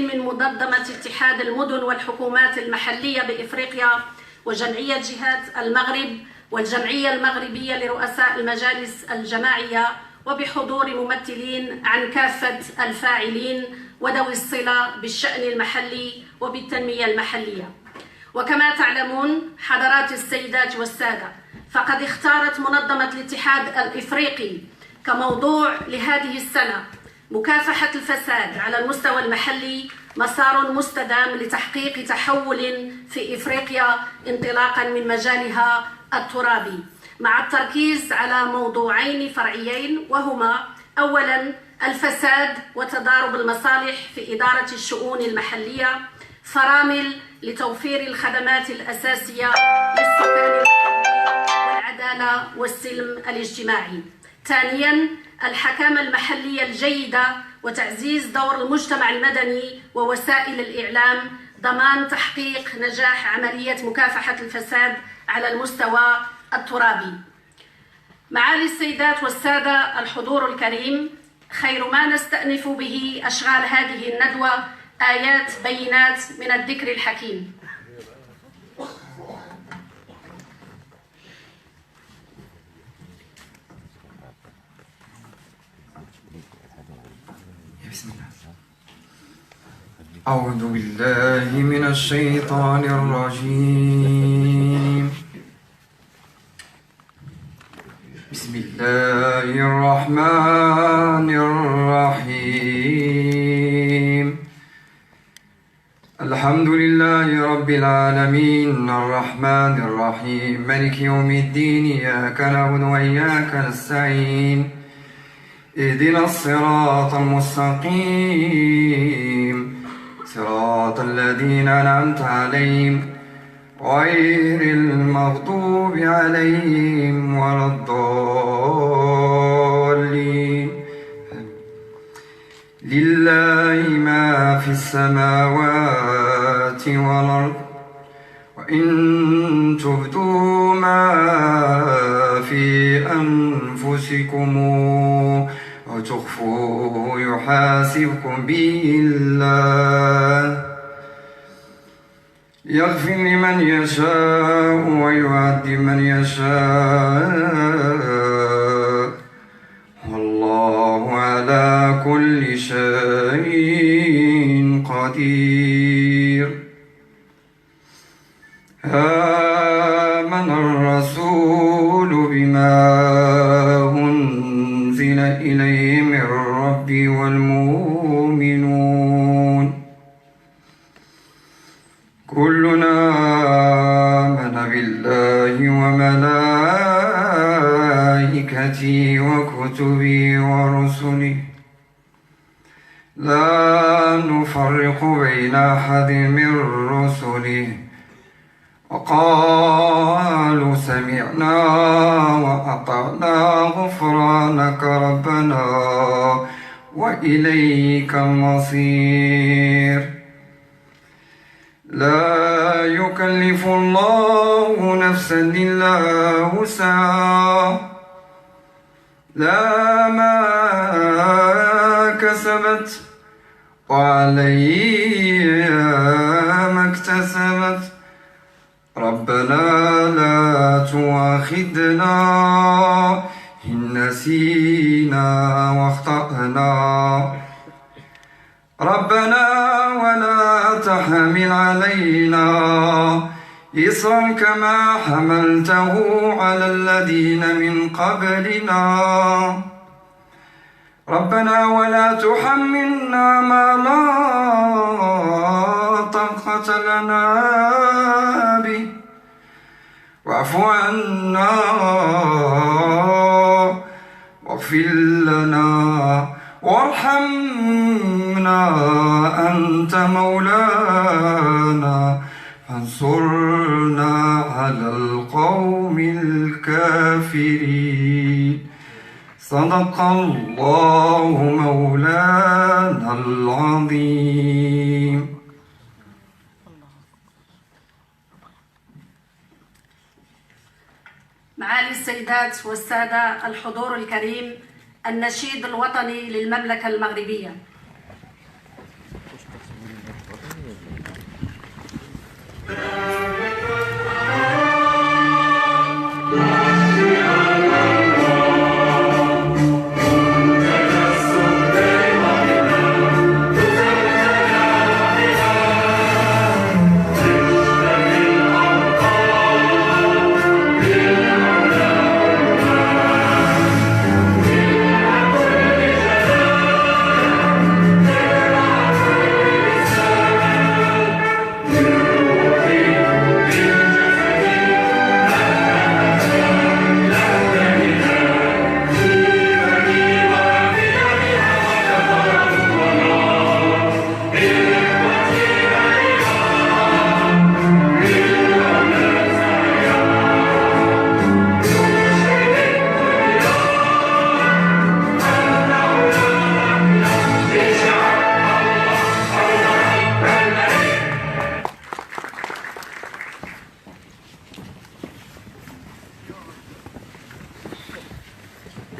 من منظمة اتحاد المدن والحكومات المحلية بإفريقيا وجمعية جهات المغرب والجمعية المغربية لرؤساء المجالس الجماعية، وبحضور ممثلين عن كافة الفاعلين وذوي الصلة بالشأن المحلي وبالتنمية المحلية. وكما تعلمون حضرات السيدات والسادة، فقد اختارت منظمة الاتحاد الإفريقي كموضوع لهذه السنة مكافحة الفساد على المستوى المحلي، مسار مستدام لتحقيق تحول في إفريقيا انطلاقا من مجالها الترابي، مع التركيز على موضوعين فرعيين، وهما أولا الفساد وتضارب المصالح في إدارة الشؤون المحلية، فرامل لتوفير الخدمات الأساسية للسكان المحلي والعدالة والسلم الاجتماعي. ثانياً الحكامة المحلية الجيدة وتعزيز دور المجتمع المدني ووسائل الإعلام، ضمان تحقيق نجاح عملية مكافحة الفساد على المستوى الترابي. معالي السيدات والسادة الحضور الكريم، خير ما نستأنف به أشغال هذه الندوة آيات بينات من الذكر الحكيم. بسم الله. أعوذ بالله من الشيطان الرجيم. بسم الله الرحمن الرحيم. الحمد لله رب العالمين الرحمن الرحيم مالك يوم الدين، إياك نعبد وإياك نستعين، اهدنا الصراط المستقيم، صراط الذين أنعمت عليهم غير المغضوب عليهم ولا الضالين. لله ما في السماوات والأرض، وإن تبدوا ما في أنفسكم وتخفوه يحاسبكم به الله، يغفر لمن يشاء ويعذب من يشاء، والله على كل شيء قدير. آمن الرسول بما أنزل إليه من ربه والمؤمنون، كلنا آمن بالله وملائكته وكتبه ورسله، لا نفرق بين أحد من رسله، وقالوا سمعنا وأطعنا غفرانك ربنا وإليك المصير. لا يكلف الله نفسا إلا وسعها، لا ما كسبت وعليها ما اكتسبت. ربنا لا تؤاخذنا إن نسينا واخطأنا، ربنا ولا تحمل علينا إصرا كما حملته على الذين من قبلنا، ربنا ولا تحملنا ما لا طاقة لنا به، واعف عنا واغفر لنا وارحمنا، أنت مولانا فانصرنا على القوم الكافرين. صدق الله مولانا العظيم. معالي السيدات والسادة الحضور الكريم، النشيد الوطني للمملكة المغربية.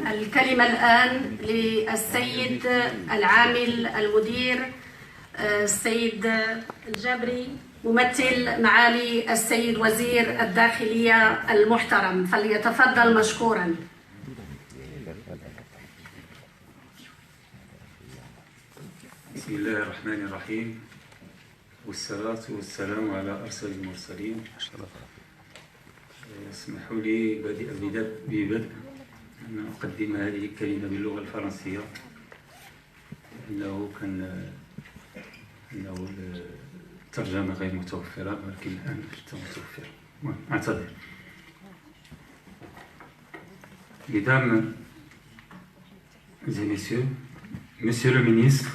الكلمة الآن للسيد العامل المدير السيد الجابري ممثل معالي السيد وزير الداخلية المحترم، فليتفضل مشكورا. بسم الله الرحمن الرحيم والصلاة والسلام على أرسل المرسلين. اسمحوا لي ببدء أن أقدم هذه الكلمة باللغة الفرنسية، أنه الترجمة غير متوفرة، ولكن الآن متوفرة. أعتذر. Mesdames et messieurs, Monsieur le ministre,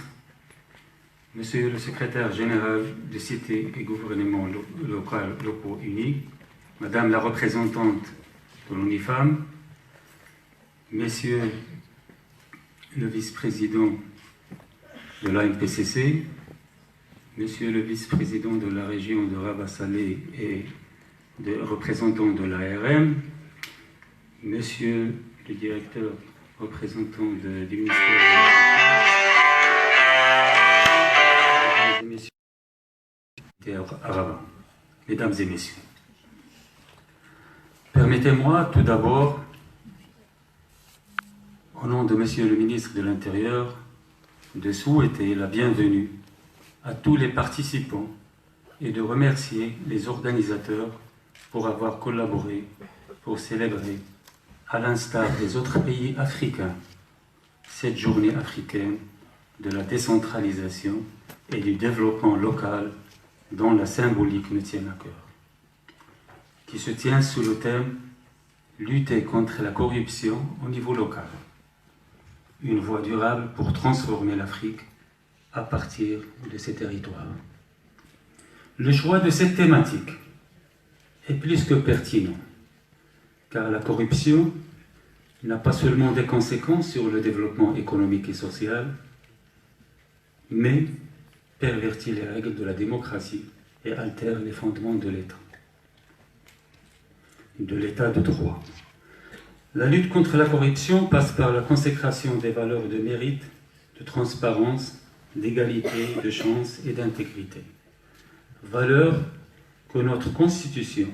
Monsieur le secrétaire général de Cité et gouvernements locaux unis, Madame la représentante de l'UNIFEM, Messieurs le vice-président de l'AMPCC, Monsieur le vice-président de la région de Rabat-Salé et de représentants de l'ARM, Monsieur le directeur représentant du ministère de l'Éducation, Mesdames et Messieurs, permettez-moi tout d'abord, au nom de Monsieur le ministre de l'Intérieur, de souhaiter la bienvenue à tous les participants et de remercier les organisateurs pour avoir collaboré pour célébrer, à l'instar des autres pays africains, cette journée africaine de la décentralisation et du développement local dont la symbolique me tient à cœur, qui se tient sous le thème « Lutter contre la corruption au niveau local ». Une voie durable pour transformer l'Afrique à partir de ces territoires. Le choix de cette thématique est plus que pertinent, car la corruption n'a pas seulement des conséquences sur le développement économique et social, mais pervertit les règles de la démocratie et altère les fondements de l'état de droit. La lutte contre la corruption passe par la consécration des valeurs de mérite, de transparence, d'égalité, de chance et d'intégrité. Valeurs que notre Constitution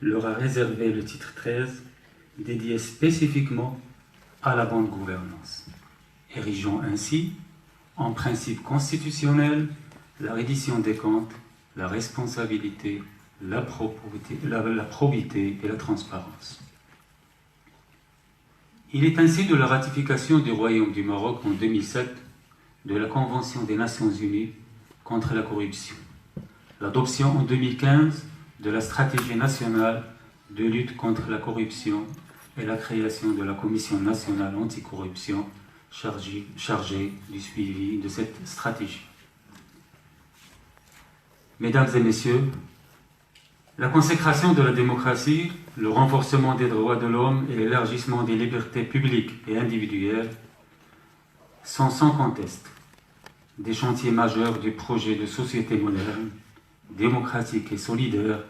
leur a réservé le titre 13, dédié spécifiquement à la bonne gouvernance, érigeant ainsi en principe constitutionnel la reddition des comptes, la responsabilité, la probité et la transparence. Il est ainsi de la ratification du Royaume du Maroc en 2007 de la Convention des Nations Unies contre la corruption, l'adoption en 2015 de la stratégie nationale de lutte contre la corruption et la création de la Commission nationale anticorruption chargée du suivi de cette stratégie. Mesdames et messieurs, la consécration de la démocratie, le renforcement des droits de l'homme et l'élargissement des libertés publiques et individuelles sont sans conteste des chantiers majeurs du projet de société moderne, démocratique et solidaire,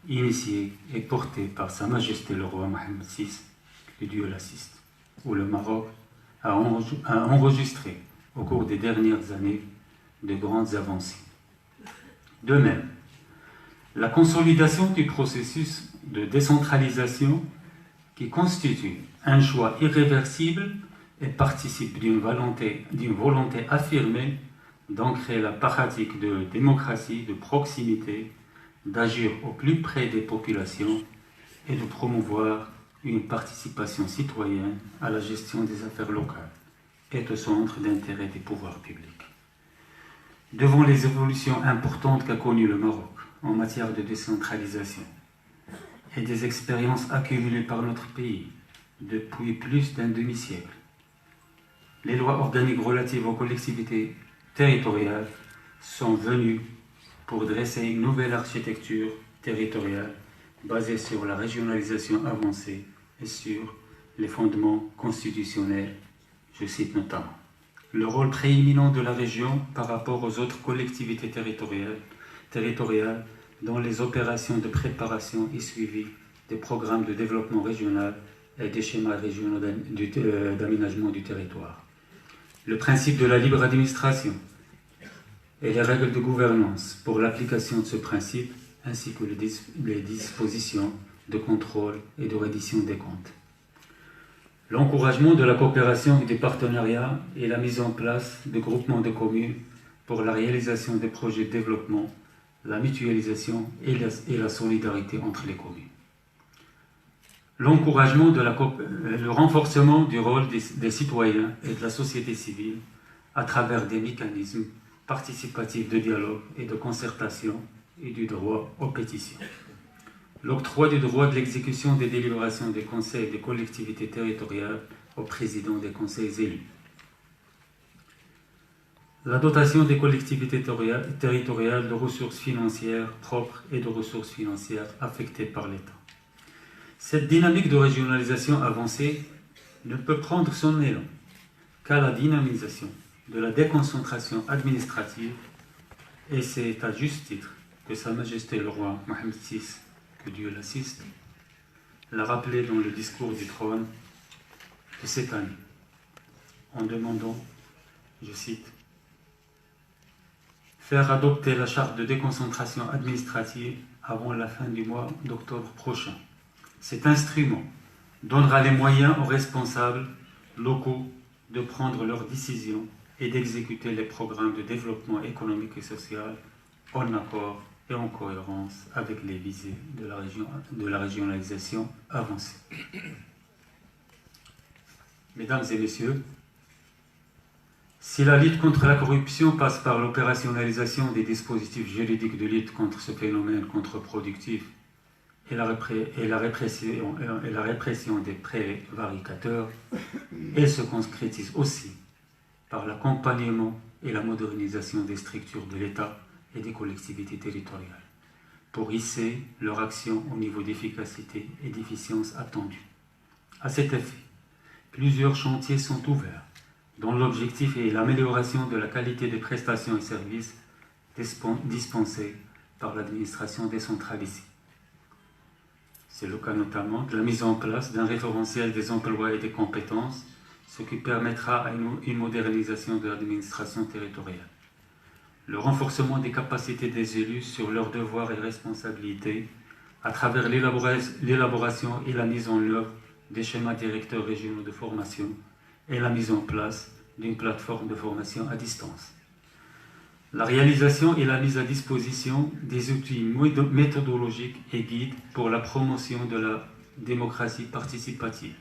initié et porté par Sa Majesté le roi Mohammed VI, que Dieu l'assiste, où le Maroc a enregistré au cours des dernières années de grandes avancées. De même, la consolidation du processus de décentralisation qui constitue un choix irréversible et participe d'une volonté affirmée d'ancrer la pratique de démocratie de proximité, d'agir au plus près des populations et de promouvoir une participation citoyenne à la gestion des affaires locales est au centre d'intérêt des pouvoirs publics. Devant les évolutions importantes qu'a connues le Maroc en matière de décentralisation et des expériences accumulées par notre pays depuis plus d'un demi-siècle, les lois organiques relatives aux collectivités territoriales sont venues pour dresser une nouvelle architecture territoriale basée sur la régionalisation avancée et sur les fondements constitutionnels, je cite notamment le rôle prééminent de la région par rapport aux autres collectivités territoriales dans les opérations de préparation et suivi des programmes de développement régional et des schémas régionaux d'aménagement du territoire. Le principe de la libre administration et les règles de gouvernance pour l'application de ce principe, ainsi que les dispositions de contrôle et de reddition des comptes. L'encouragement de la coopération et des partenariats et la mise en place de groupements de communes pour la réalisation des projets de développement, la mutualisation et la solidarité entre les communes. L'encouragement le renforcement du rôle des citoyens et de la société civile à travers des mécanismes participatifs de dialogue et de concertation et du droit aux pétitions. L'octroi du droit de l'exécution des délibérations des conseils des collectivités territoriales aux présidents des conseils élus. La dotation des collectivités territoriales de ressources financières propres et de ressources financières affectées par l'État. Cette dynamique de régionalisation avancée ne peut prendre son élan qu'à la dynamisation de la déconcentration administrative, et c'est à juste titre que Sa Majesté le roi Mohammed VI, que Dieu l'assiste, l'a rappelé dans le discours du trône de cette année, en demandant, je cite, « Faire adopter la charte de déconcentration administrative avant la fin du mois d'octobre prochain. Cet instrument donnera les moyens aux responsables locaux de prendre leurs décisions et d'exécuter les programmes de développement économique et social en accord et en cohérence avec les visées de la régionalisation avancée. » Mesdames et messieurs, si la lutte contre la corruption passe par l'opérationnalisation des dispositifs juridiques de lutte contre ce phénomène contre-productif et la répression des prévaricateurs, elle se concrétise aussi par l'accompagnement et la modernisation des structures de l'État et des collectivités territoriales, pour hisser leur action au niveau d'efficacité et d'efficience attendu. À cet effet, plusieurs chantiers sont ouverts, dont l'objectif est l'amélioration de la qualité des prestations et services dispensés par l'administration décentralisée. C'est le cas notamment de la mise en place d'un référentiel des emplois et des compétences, ce qui permettra une modernisation de l'administration territoriale. Le renforcement des capacités des élus sur leurs devoirs et responsabilités à travers l'élaboration et la mise en œuvre des schémas directeurs régionaux de formation et la mise en place d'une plateforme de formation à distance. La réalisation et la mise à disposition des outils méthodologiques et guides pour la promotion de la démocratie participative,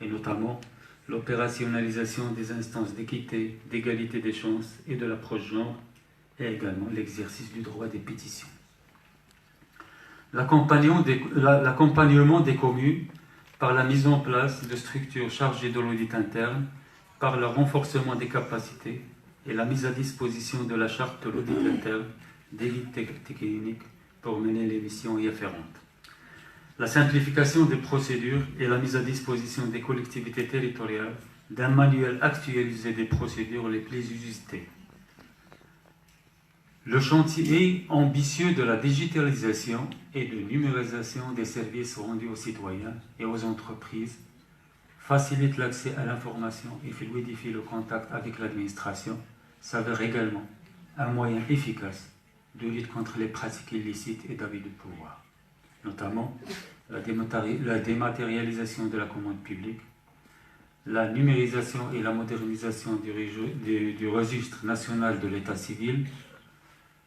et notamment l'opérationnalisation des instances d'équité, d'égalité des chances et de l'approche genre, et également l'exercice du droit des pétitions. L'accompagnement des communes par la mise en place de structures chargées de l'audit interne, par le renforcement des capacités et la mise à disposition de la charte de l'audit interne des guides techniques pour mener les missions y afférentes. La simplification des procédures et la mise à disposition des collectivités territoriales d'un manuel actualisé des procédures les plus usitées. Le chantier ambitieux de la digitalisation et de numérisation des services rendus aux citoyens et aux entreprises facilite l'accès à l'information et fluidifie le contact avec l'administration, s'avère également un moyen efficace de lutte contre les pratiques illicites et d'abus de pouvoir, notamment la dématérialisation de la commande publique, la numérisation et la modernisation du registre national de l'état civil,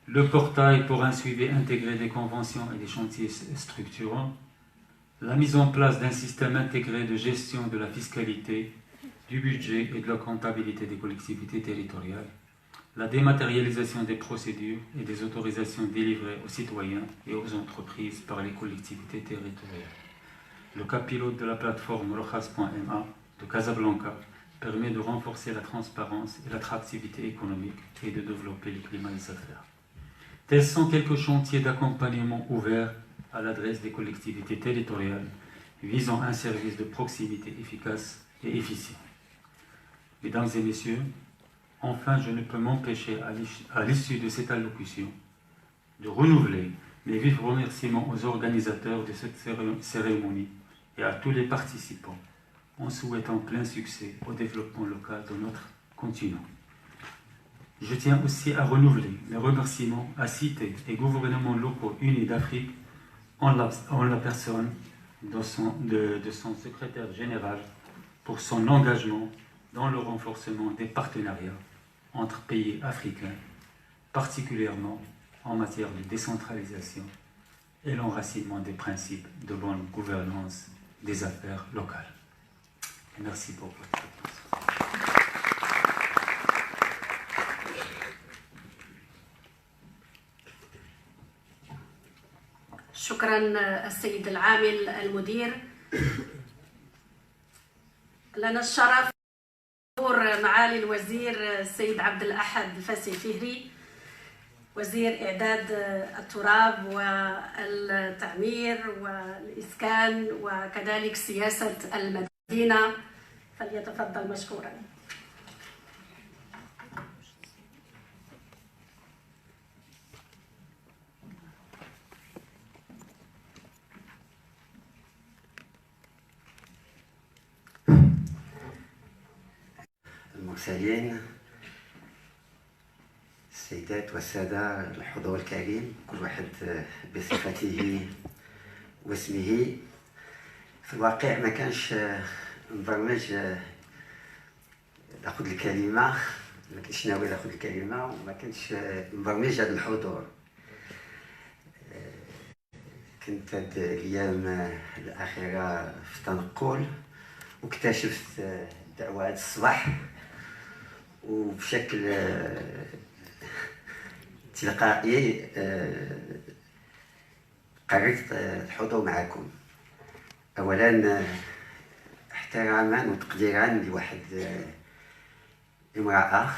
le portail pour un suivi intégré des conventions et des chantiers structurants, la mise en place d'un système intégré de gestion de la fiscalité, du budget et de la comptabilité des collectivités territoriales, la dématérialisation des procédures et des autorisations délivrées aux citoyens et aux entreprises par les collectivités territoriales. Le cas pilote de la plateforme rojas.ma de Casablanca permet de renforcer la transparence et l'attractivité économique et de développer le climat des affaires. Tels sont quelques chantiers d'accompagnement ouverts à l'adresse des collectivités territoriales visant un service de proximité efficace et efficient. Mesdames et messieurs, enfin, je ne peux m'empêcher à l'issue de cette allocution de renouveler mes vifs remerciements aux organisateurs de cette cérémonie et à tous les participants en souhaitant plein succès au développement local de notre continent. Je tiens aussi à renouveler mes remerciements à cités et gouvernements locaux unis d'Afrique en la personne de son secrétaire général pour son engagement dans le renforcement des partenariats entre pays africains, particulièrement en matière de décentralisation et l'enracinement des principes de bonne gouvernance des affaires locales. Merci pour votre attention. شكرا السيد العامل المدير. لنا الشرف حضور معالي الوزير السيد عبد الأحد فاسي الفهري، وزير إعداد التراب والتعمير والإسكان وكذلك سياسة المدينة، فليتفضل مشكورا. المرسلين، السيدات والسادة الحضور الكريم، كل واحد بصفته واسمه. في الواقع ما كانش مبرمج ناخذ الكلمة، ما كنتش ناوي ناخذ الكلمة وما كنتش مبرمج هذا الحضور. كنت هاد الأيام الأخيرة في تنقل واكتشفت الدعوة هذا الصباح، وبشكل تلقائي قررت الحضور معكم. اولا احتراما وتقديرا لواحد امراه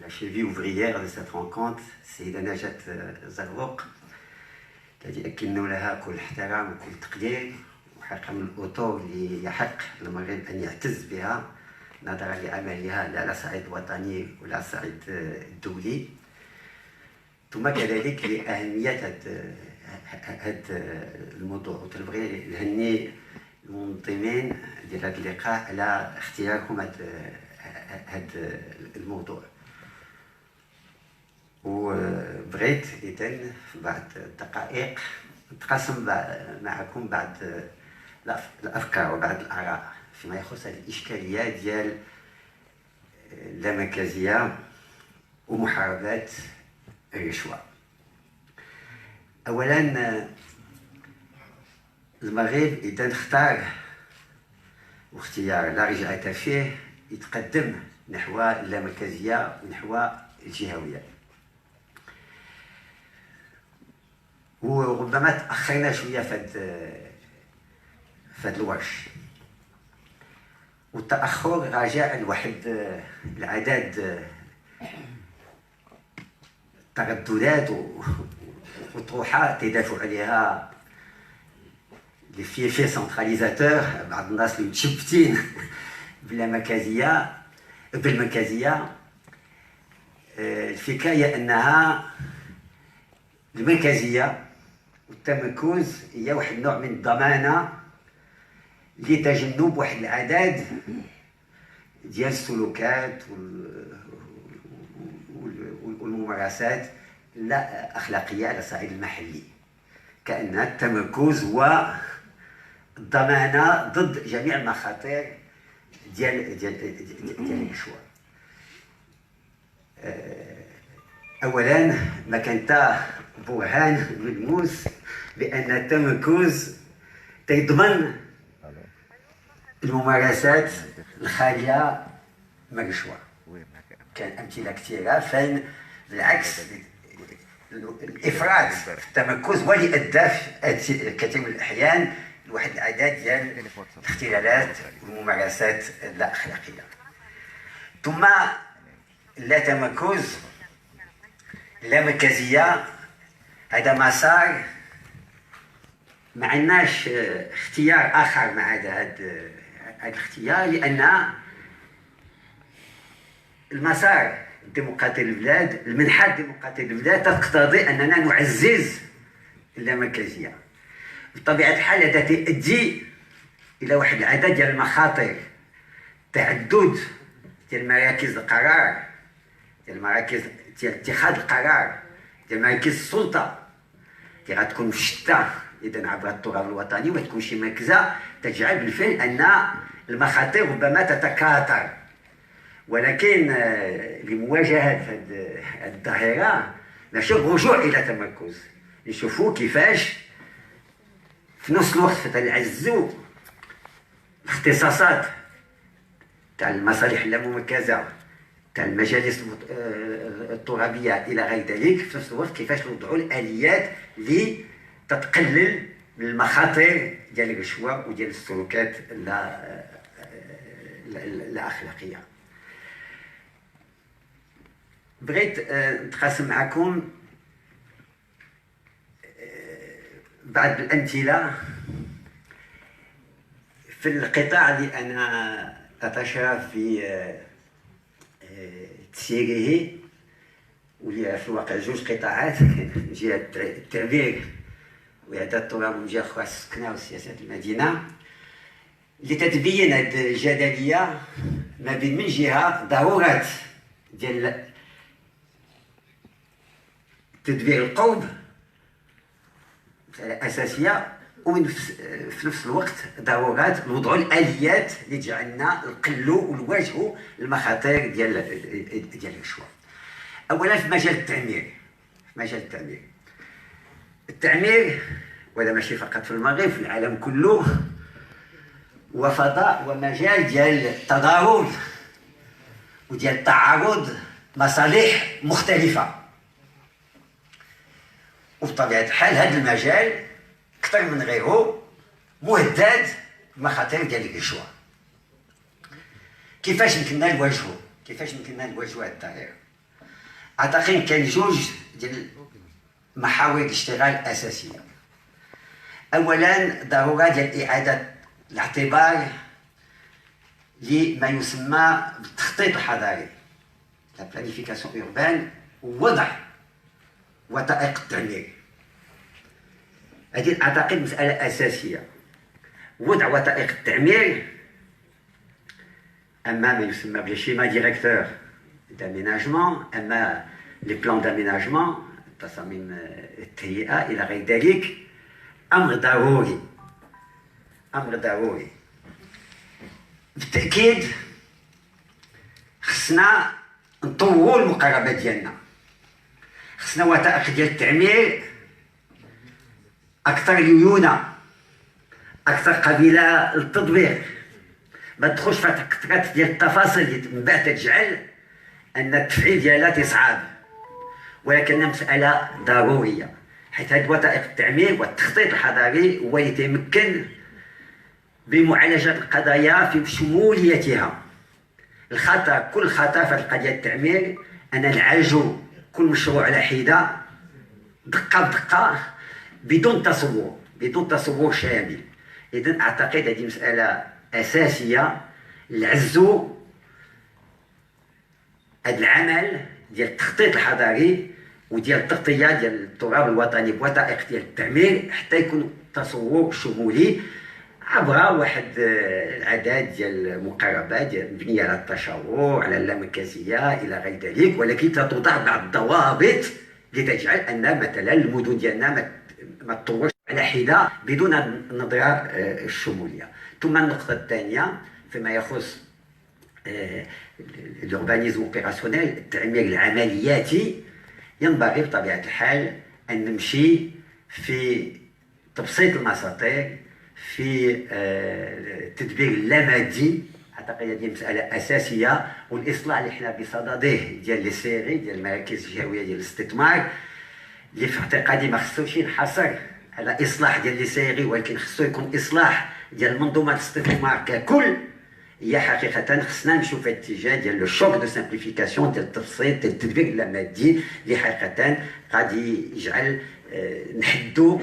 لا شيفي اوفريير دو سيت رونكونت، السيده نجاة زروق، الذي اكن لها كل احترام وكل تقدير، وحقا من الاطور اللي يحق المغرب ان يعتز بها نظرا لعملها لا على الصعيد الوطني ولا على الصعيد الدولي، ثم كذلك لأهمية هذا الموضوع. وتنبغي نهني المنظمين ديال هذا اللقاء على اختيارهم هذا الموضوع. وبغيت إذن في بعض الدقائق نتقاسم معكم بعض الأفكار وبعض الآراء فيما يخص هذه الإشكاليات ديال اللامركزية ومحاربة الرشوة. أولا المغرب إذا اختار واختيار لا رجعة فيه يتقدم نحو اللامركزية ونحو الجهوية، وربما تأخرنا شوية في هذا الورش، والتأخر راجع لواحد العدد ترددات وطروحات تدافع عليها لي في سنتراليزاتور، بعض الناس اللي متشبتين بالمركزية. الفكرة هي أنها المركزية والتمركز هي واحد النوع من الضمانة لتجنب واحد العدد ديال السلوكات والممارسات لا أخلاقية على الصعيد المحلي، كأن التمركز هو الضمانة ضد جميع المخاطر ديال الرشوة. أولا ما كان برهان ملموس بأن التمركز تضمن الممارسات الخالية من الرشوة. كان أمثلة كثيرة فين بالعكس الإفراط في التمركز هو اللي أدى في كثير من الأحيان لواحد الأعداد ديال الاختلالات والممارسات اللا أخلاقية. ثم لا تمركز، لا مركزية، هذا مسار ما عندناش اختيار آخر مع هذا الاختيار، لأن المسار الديمقراطي للبلاد، المنحة الديمقراطية للبلاد تقتضي أننا نعزز اللامركزية. بطبيعة الحال هذا تؤدي الى واحد العدد ديال المخاطر، تعدد ديال مراكز القرار، ديال مراكز ديال اتخاذ القرار، ديال مراكز السلطه اللي غتكون في شتى اذا عبر التراب الوطني، وتكون شي مركزه تجعل بالفعل ان المخاطر ربما تتكاثر. ولكن لمواجهه هذه الظاهره ماشي الرجوع الى تمركز، نشوفوا كيفاش في نفس الوقت تنعزوا الاختصاصات تاع المصالح اللامركزه تاع المجالس الترابيه الى غير ذلك، في نفس الوقت كيفاش نوضعوا الاليات اللي تتقلل من المخاطر ديال الرشوه وديال السلوكات لا اخلاقيه. بغيت نتقاسم معكم بعض الامثله في القطاع اللي انا اتشرف في تسييره، واللي في الواقع جوج قطاعات، من جهه التعبير واعداد التراب، ومن جهه اخرى السكنه وسياسات المدينه، اللي تتبين هذه الجدليه ما بين من جهه ضروره ديال تدبير القوم اساسيه، وفي نفس الوقت ضرورات وضع الاليات اللي تجعلنا نقلوا ونواجهوا المخاطر ديال الرشوه. اولا في مجال التعمير، التعمير ولا ماشي فقط في المغرب، في العالم كله، هو فضاء ومجال ديال التضارب وديال تعارض مصالح مختلفه. وبطبيعه الحال هذا المجال اكثر من غيره مهدد بمخاطر ديال الرشوه. كيفاش يمكننا نواجهوا هذه الظاهره؟ اعتقد كاين جوج ديال محاور الاشتغال الاساسيه. اولا ضروره ديال اعاده الاعتبار لما يسمى بالتخطيط الحضاري، لا بلانيفيكاسيون اوربان، ووضع وثائق التعمير. هذه اعتقد مساله اساسيه. وضع وثائق التعمير، اما ما يسمى بالشيما ديريكتور داميناجمون، اما لي بلان داميناجمون، تصاميم التهيئه الى غير ذلك، امر ضروري. بالتاكيد خصنا نطوروا المقاربه ديالنا، خصنا وثائق ديال التعمير اكثر ليونه، اكثر قابله للتطبيق، ما تدخلش في كثره ديال التفاصيل اللي من بعد تجعل ان التفعيل ديالها تصعب، ولكنها مساله ضروريه، حيث هذه وثائق التعمير والتخطيط الحضاري هو اللي يتمكن بمعالجه القضايا في شموليتها. كل خطا في القضيه التعمير ان نعالجوا كل مشروع على حده، دقه بدقه، بدون تصور شامل. اذا اعتقد هذه مساله اساسيه لعزو هذا العمل ديال التخطيط الحضاري وديال التغطيه ديال التراب الوطني بوثائق ديال التعمير، حتى يكون تصور شمولي عبر واحد العدد ديال المقاربات مبنيه على التشاور، على اللامركزيه الى غير ذلك، ولكن تتوضع بعض الضوابط لتجعل ان مثلا المدن ديالنا ما تطورش على حده بدون النظره الشموليه. ثم النقطه الثانيه فيما يخص الأوربانيزم اوبيراسيونيل، التعمير العملياتي، ينبغي بطبيعه الحال ان نمشي في تبسيط المساطير، في التدبير اللامادي. اعتقد هذه مساله اساسيه، والاصلاح اللي حنا بصدده ديال لي سيري ديال المراكز الجهويه ديال الاستثمار، اللي في اعتقادي ما خصوش ينحصر على اصلاح ديال لي سيري، ولكن خصو يكون اصلاح ديال منظومه الاستثمار ككل. هي حقيقه خصنا نمشيو في اتجاه ديال لو شوك دو سامبليفيكاسيون، ديال التبسيط، ديال التدبير اللامادي، اللي حقيقه غادي يجعل نحدوا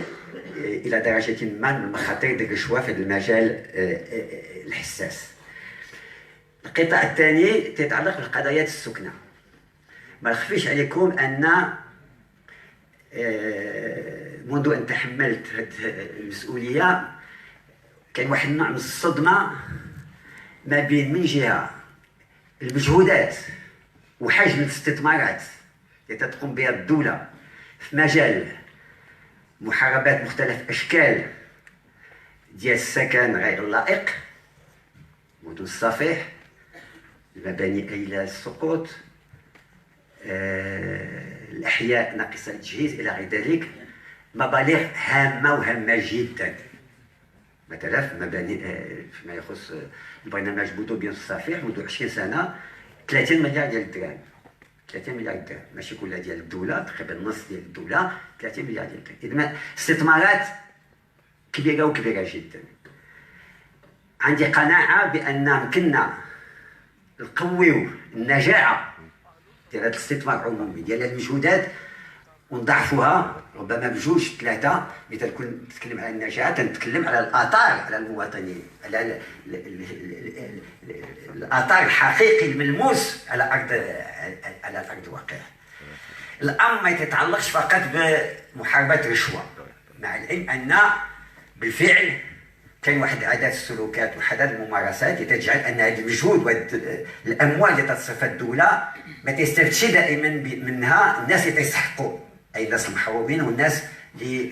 الى درجه ما من المخاطر ديال الرشوه في هذا المجال الحساس. القطاع الثاني تتعلق بقضايا السكنه. ما نخفيش عليكم ان منذ ان تحملت هذه المسؤوليه كاين واحد النوع من الصدمه ما بين من جهه المجهودات وحجم الاستثمارات التي تقوم بها الدوله في مجال محاربه مختلف اشكال ديال السكن غير اللائق، مدن الصفيح، المباني الى السقوط، الاحياء ناقصه التجهيز الى غير ذلك. مبالغ هامه وهامه جدا، مثلا في مباني فيما يخص البرنامج بودوبيان الصفيح منذ 20 سنه 30 مليار ديال الدرهم، 30 مليار درهم، ماشي كلها ديال الدوله، تقريبا نص ديال الدوله، 30 مليار ديال الدرهم. اذا استثمارات كبيره وكبيره جدا. عندي قناعه بان يمكننا نقويو النجاعه ديال هذا الاستثمار العمومي ديال المجهودات ونضعفوها ربما بجوج ثلاثه. مثل كنت نتكلم على النجاعه تنتكلم على الاثار على المواطنين، على الاثار الحقيقي الملموس على ارض الواقع. الامر ما يتعلقش فقط بمحاربه الرشوه، مع العلم ان بالفعل كاين واحد العدد السلوكات وحدد الممارسات تجعل ان هذا المجهود وهذه الاموال اللي تتصرفها الدوله ما تستفدش دائما منها الناس اللي تستحقوا، اي الناس المحرومين والناس اللي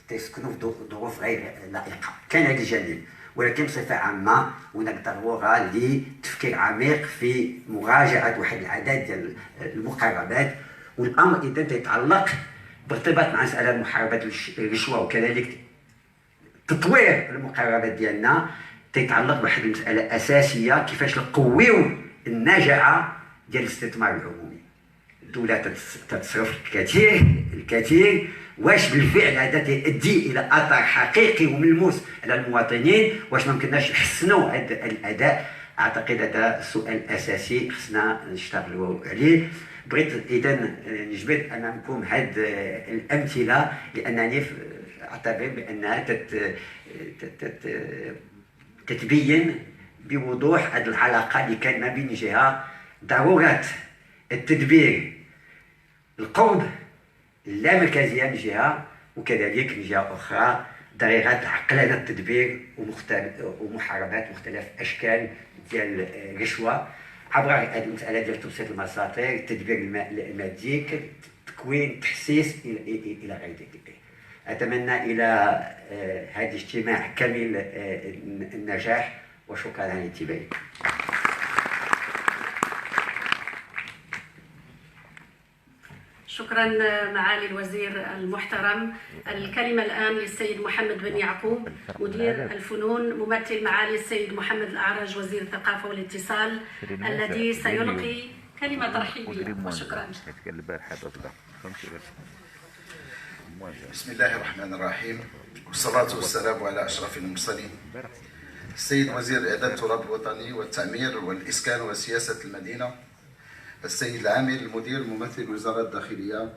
تسكنوا في ظروف غير لائقه. كاين هذا الجانب، ولكن بصفه عامه هناك ضروره لتفكير عميق في مراجعه واحد العدد ديال المقربات. والامر اذا يتعلق بارتباط مع مساله محاربه الرشوه وكذلك تطوير المقربات ديالنا تيتعلق بواحد المساله اساسيه، كيفاش نقويو النجاعه ديال الاستثمار العمومي. الدوله تتصرف الكثير، واش بالفعل هذا تؤدي الى اثر حقيقي وملموس على المواطنين؟ واش ما يمكنناش نحسنوا هذا الاداء؟ اعتقد هذا سؤال اساسي خصنا نشتغلوا عليه. بغيت اذا نجبد امامكم هذه الامثله لانني اعتبر بانها تتبين بوضوح هذه العلاقه اللي كان ما بين جهه ضروره التدبير القرب اللامركزيه من جهه، وكذلك من جهه اخرى ضروره عقلنه التدبير ومحاربه مختلف اشكال ديال الرشوه عبر هذه المساله ديال توسيع المساطر، التدبير المادي، تكوين، تحسيس الى غير ذلك. اتمنى الى هذا الاجتماع كامل النجاح، وشكرا على انتباهكم. شكرا معالي الوزير المحترم. الكلمة الآن للسيد محمد بن يعقوب مدير الفنون، ممثل معالي السيد محمد الأعرج وزير الثقافة والاتصال، الذي سيلقي كلمة ترحيبية. وشكرا. بسم الله الرحمن الرحيم، والصلاة والسلام على أشرف المرسلين. السيد وزير الإعداد التراب الوطني والتعمير والإسكان وسياسة المدينة، السيد العامل المدير ممثل وزارة الداخلية،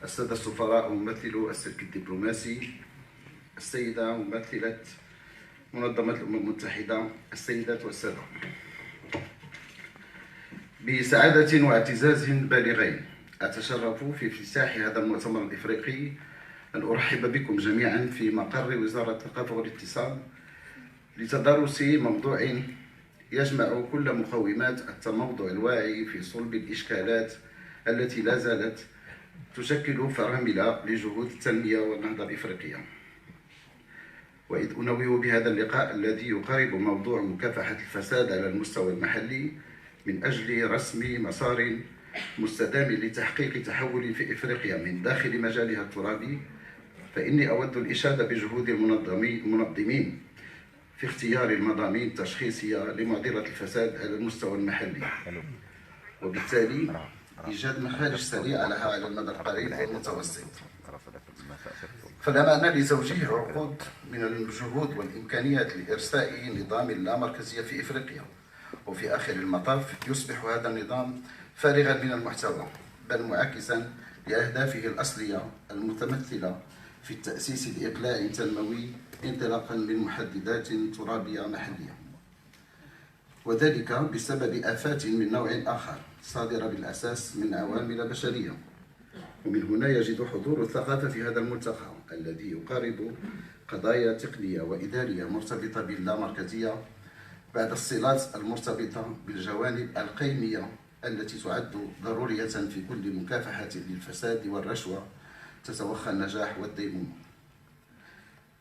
السادة السفراء وممثلو السلك الدبلوماسي، السيدة ممثلة منظمة الأمم المتحدة، السيدات والسادة، بسعادة واعتزاز بالغين أتشرف في افتتاح هذا المؤتمر الإفريقي أن أرحب بكم جميعا في مقر وزارة الثقافة والاتصال لتدارس موضوع يجمع كل مقومات التموضع الواعي في صلب الإشكالات التي لا زالت تشكل فرامل لجهود التنمية والنهضة الإفريقية. وإذ أنوه بهذا اللقاء الذي يقارب موضوع مكافحة الفساد على المستوى المحلي من أجل رسم مسار مستدام لتحقيق تحول في إفريقيا من داخل مجالها الترابي، فإني أود الإشادة بجهود المنظمين في اختيار المضامين التشخيصية لمعضلة الفساد على المستوى المحلي، وبالتالي إيجاد مخارج سريعة لها على المدى القريب والمتوسط. فلا معنى لتوجيه عقود من الجهود والإمكانيات لإرساء نظام اللامركزية في إفريقيا، وفي آخر المطاف يصبح هذا النظام فارغا من المحتوى، بل معاكسا لأهدافه الأصلية المتمثلة في التأسيس لإقلاع تنموي انطلاقا من محددات ترابية محلية، وذلك بسبب آفات من نوع آخر صادرة بالأساس من عوامل بشرية. ومن هنا يجد حضور الثقافة في هذا الملتقى الذي يقارب قضايا تقنية وإدارية مرتبطة باللامركزية بعد الصلات المرتبطة بالجوانب القيمية التي تعد ضرورية في كل مكافحة للفساد والرشوة تتوخى النجاح والديمومة.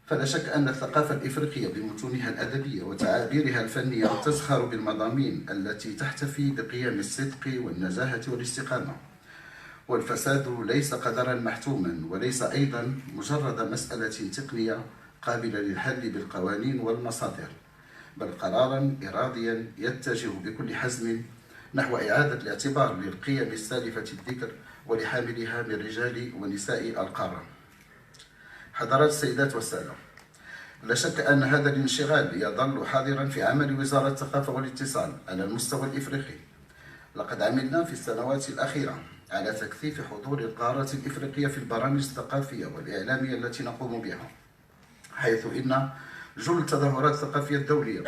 فلا شك أن الثقافة الإفريقية بمتونها الأدبية وتعابيرها الفنية تزخر بالمضامين التي تحتفي بقيم الصدق والنزاهة والاستقامة. والفساد ليس قدرا محتوما وليس أيضا مجرد مسألة تقنية قابلة للحل بالقوانين والمصادر، بل قرارا إراديا يتجه بكل حزم نحو إعادة الاعتبار للقيم السالفة الذكر ولحاملها من رجال ونساء القارة. حضرات السيدات والسادة، لا شك أن هذا الانشغال يظل حاضرا في عمل وزارة الثقافة والاتصال على المستوى الإفريقي. لقد عملنا في السنوات الأخيرة على تكثيف حضور القارة الإفريقية في البرامج الثقافية والإعلامية التي نقوم بها، حيث إن جل التظاهرات الثقافية الدولية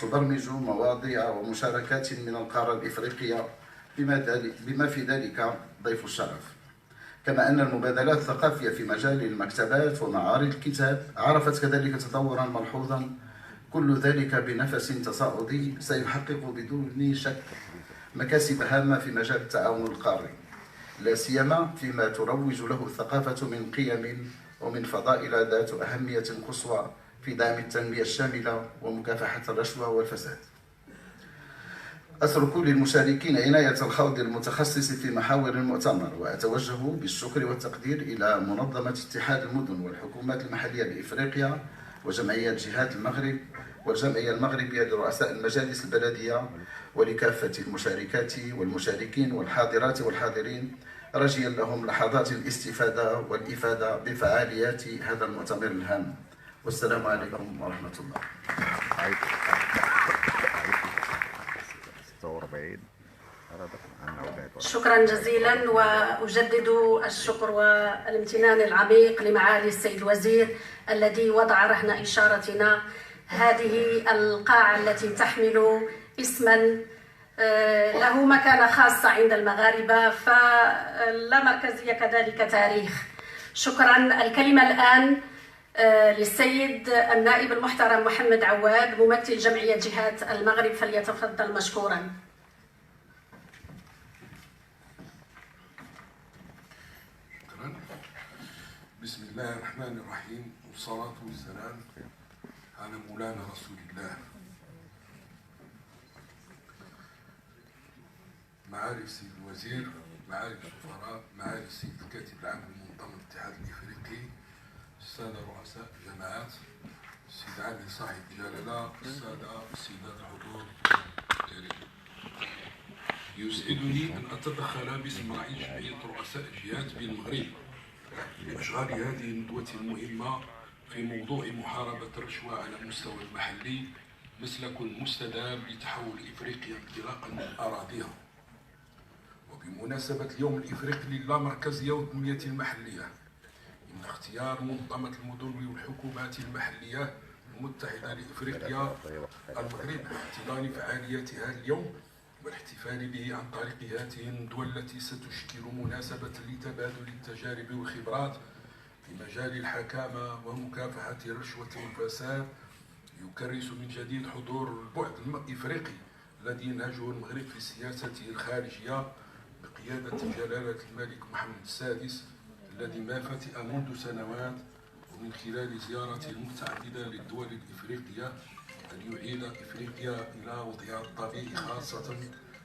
تبرمج مواضيع ومشاركات من القارة الإفريقية بما في ذلك ضيف الشرف. كما أن المبادلات الثقافية في مجال المكتبات ومعارض الكتاب عرفت كذلك تطورا ملحوظا، كل ذلك بنفس تصاعدي سيحقق بدون شك مكاسب هامة في مجال التعاون القاري، لا سيما فيما تروج له الثقافة من قيم ومن فضائل ذات أهمية قصوى في دعم التنمية الشاملة ومكافحة الرشوة والفساد. أترك للمشاركين عناية الخوض المتخصص في محاور المؤتمر، وأتوجه بالشكر والتقدير إلى منظمة اتحاد المدن والحكومات المحلية بإفريقيا وجمعية جهات المغرب والجمعية المغربية لرؤساء المجالس البلدية ولكافة المشاركات والمشاركين والحاضرات والحاضرين، رجيا لهم لحظات الاستفادة والإفادة بفعاليات هذا المؤتمر الهام. والسلام عليكم ورحمة الله. شكرا جزيلا، وأجدد الشكر والامتنان العميق لمعالي السيد الوزير الذي وضع رهن إشارتنا هذه القاعة التي تحمل اسما له مكانة خاصة عند المغاربة، فاللامركزية كذلك تاريخ. شكرا. الكلمة الآن للسيد النائب المحترم محمد عواد ممثل جمعية جهات المغرب، فليتفضل مشكورا. شكرا. بسم الله الرحمن الرحيم، والصلاة والسلام على مولانا رسول الله. معالي السيد الوزير، معالي السفراء، معالي السيد الكاتب العام لمنظمة الاتحاد الإفريقي، السادة رؤساء الجماعات، السيد عامل صاحب الجلالة، السيدات الحضور الكريم. يسعدني أن أتدخل باسم رئيس جمعية رؤساء الجهات بالمغرب لإشغال هذه الندوة المهمة في موضوع محاربة الرشوة على المستوى المحلي، مسلك مستدام لتحول إفريقيا انطلاقا من أراضيها. وبمناسبة اليوم الإفريقي للامركزية والتنمية المحلية، إن اختيار منظمة المدن والحكومات المحلية المتحدة لإفريقيا المغرب لاحتضان فعالياتها اليوم والاحتفال به عن طريق هذه الندوة التي ستشكل مناسبة لتبادل التجارب والخبرات في مجال الحكامة ومكافحة الرشوة والفساد، يكرس من جديد حضور البعد الإفريقي الذي ينهجه المغرب في سياسته الخارجية بقيادة جلالة الملك محمد السادس، الذي ما فتئ منذ سنوات ومن خلال زيارته المتعددة للدول الإفريقية أن يعيد إفريقيا إلى وضعها الطبيعي خاصة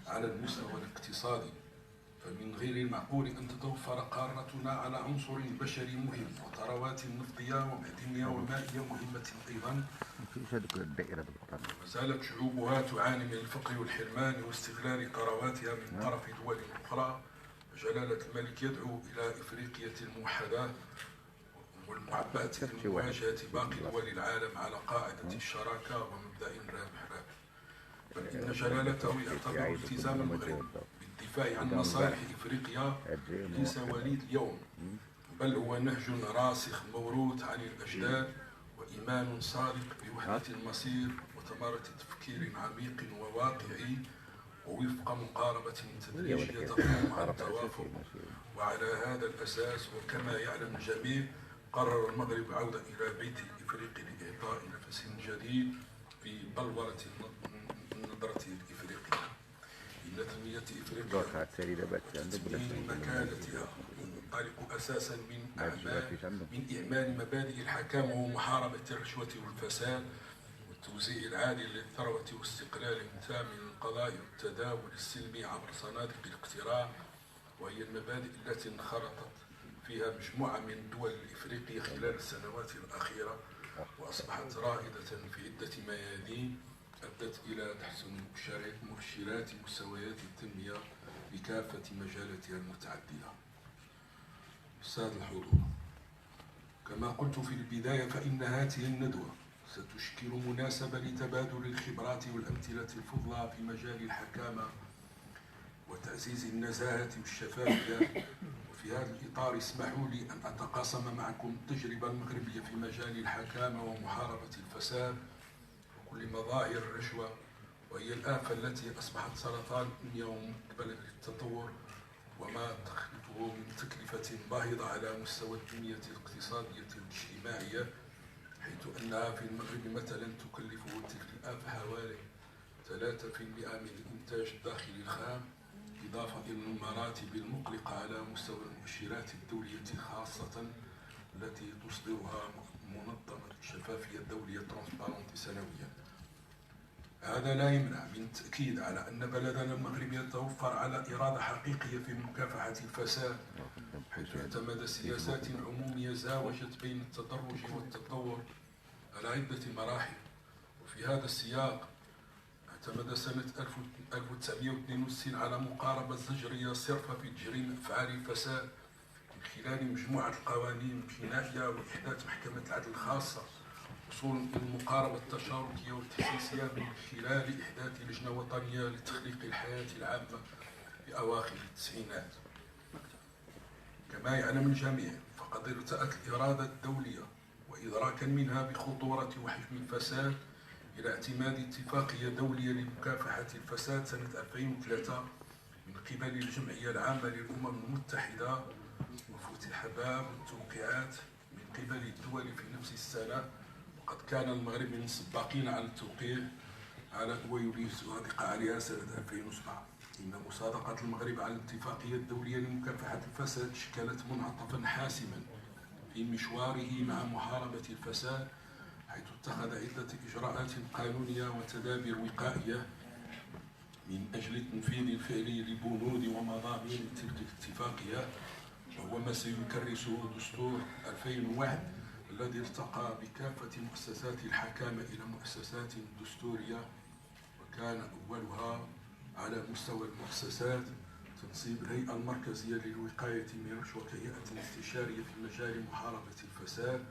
على المستوى الاقتصادي. فمن غير المعقول أن تتوفر قارتنا على عنصر بشري مهم وثروات نفطية ومعدنية ومائية مهمة أيضا، ما زالت شعوبها تعاني من الفقر والحرمان واستغلال ثرواتها من طرف دول أخرى. جلالة الملك يدعو إلى إفريقية الموحدة والمعبأة لمواجهة باقي دول العالم على قاعدة الشراكة ومبدأ رابح. بل إن جلالته يعتبر التزام المغرب بالدفاع عن مصالح إفريقيا ليس وليد اليوم، بل هو نهج راسخ موروث عن الأجداد وإيمان صادق بوحدة المصير وثمرة تفكير عميق وواقعي ووفق مقاربة تدريجية تقوم على التوافق. وعلى هذا الأساس وكما يعلم الجميع قرر المغرب عودة إلى بيت الإفريقي لإعطاء نفس جديد في بلورة النظرة الإفريقية. إن تنمية إفريقيا تسمين مكانتها ينطلق أساسا من إعمال مبادئ الحكامة ومحاربة الرشوة والفساد والتوزيع العادل للثروة واستقلال تام للقضاء والتداول السلمي عبر صناديق الاقتراع، وهي المبادئ التي انخرطت فيها مجموعة من الدول الإفريقية خلال السنوات الأخيرة، وأصبحت رائدة في عدة ميادين أدت إلى تحسن مؤشرات مستويات التنمية بكافة مجالاتها المتعددة. السادة الحضور، كما قلت في البداية فإن هذه الندوة ستشكل مناسبة لتبادل الخبرات والأمثلة الفضلى في مجال الحكامة وتعزيز النزاهة والشفافية. وفي هذا الإطار اسمحوا لي أن أتقاسم معكم التجربة المغربية في مجال الحكامة ومحاربة الفساد وكل مظاهر الرشوة، وهي الآفة التي أصبحت سرطان يوم قبل التطور وما تخلطه من تكلفة باهظة على مستوى التنمية الاقتصادية والاجتماعية، حيث أنها في المغرب مثلا تكلف تلك الآفة حوالي 3% من الإنتاج الداخلي الخام، إضافة إلى المراتب المقلقة على مستوى المؤشرات الدولية خاصة التي تصدرها منظمة الشفافية الدولية ترانسبارنت سنويا. هذا لا يمنع من التأكيد على أن بلدنا المغرب يتوفر على إرادة حقيقية في مكافحة الفساد، حيث اعتمد سياسات عمومية زاوجت بين التدرج والتطور على عدة مراحل. وفي هذا السياق اعتمد سنة 1962 على مقاربة زجرية صرفة في تجريم أفعال الفساد من خلال مجموعة القوانين الجنائية وإحداث محكمة العدل الخاصة، وصولا إلى المقاربة التشاركية والتأسيسية من خلال إحداث لجنة وطنية لتخليق الحياة العامة في أواخر التسعينات. كما يعلم الجميع فقد ارتأت الإرادة الدولية وإدراكا منها بخطورة وحجم الفساد إلى اعتماد اتفاقية دولية لمكافحة الفساد سنة 2003 من قبل الجمعية العامة للأمم المتحدة، وفتح باب التوقيعات من قبل الدول في نفس السنة، وقد كان المغرب من السباقين على التوقيع ويصادق عليها سنة 2007. إن مصادقة المغرب على الاتفاقية الدولية لمكافحة الفساد شكلت منعطفا حاسما في مشواره مع محاربة الفساد، حيث اتخذ عدة إجراءات قانونية وتدابير وقائية من أجل التنفيذ الفعلي لبنود ومضامين تلك الاتفاقية، وهو ما سيكرسه دستور 2001 الذي ارتقى بكافة مؤسسات الحكامة إلى مؤسسات دستورية، وكان أولها على مستوى المؤسسات تنصيب الهيئة المركزية للوقاية من الرشوة كهيئة استشارية في مجال محاربة الفساد،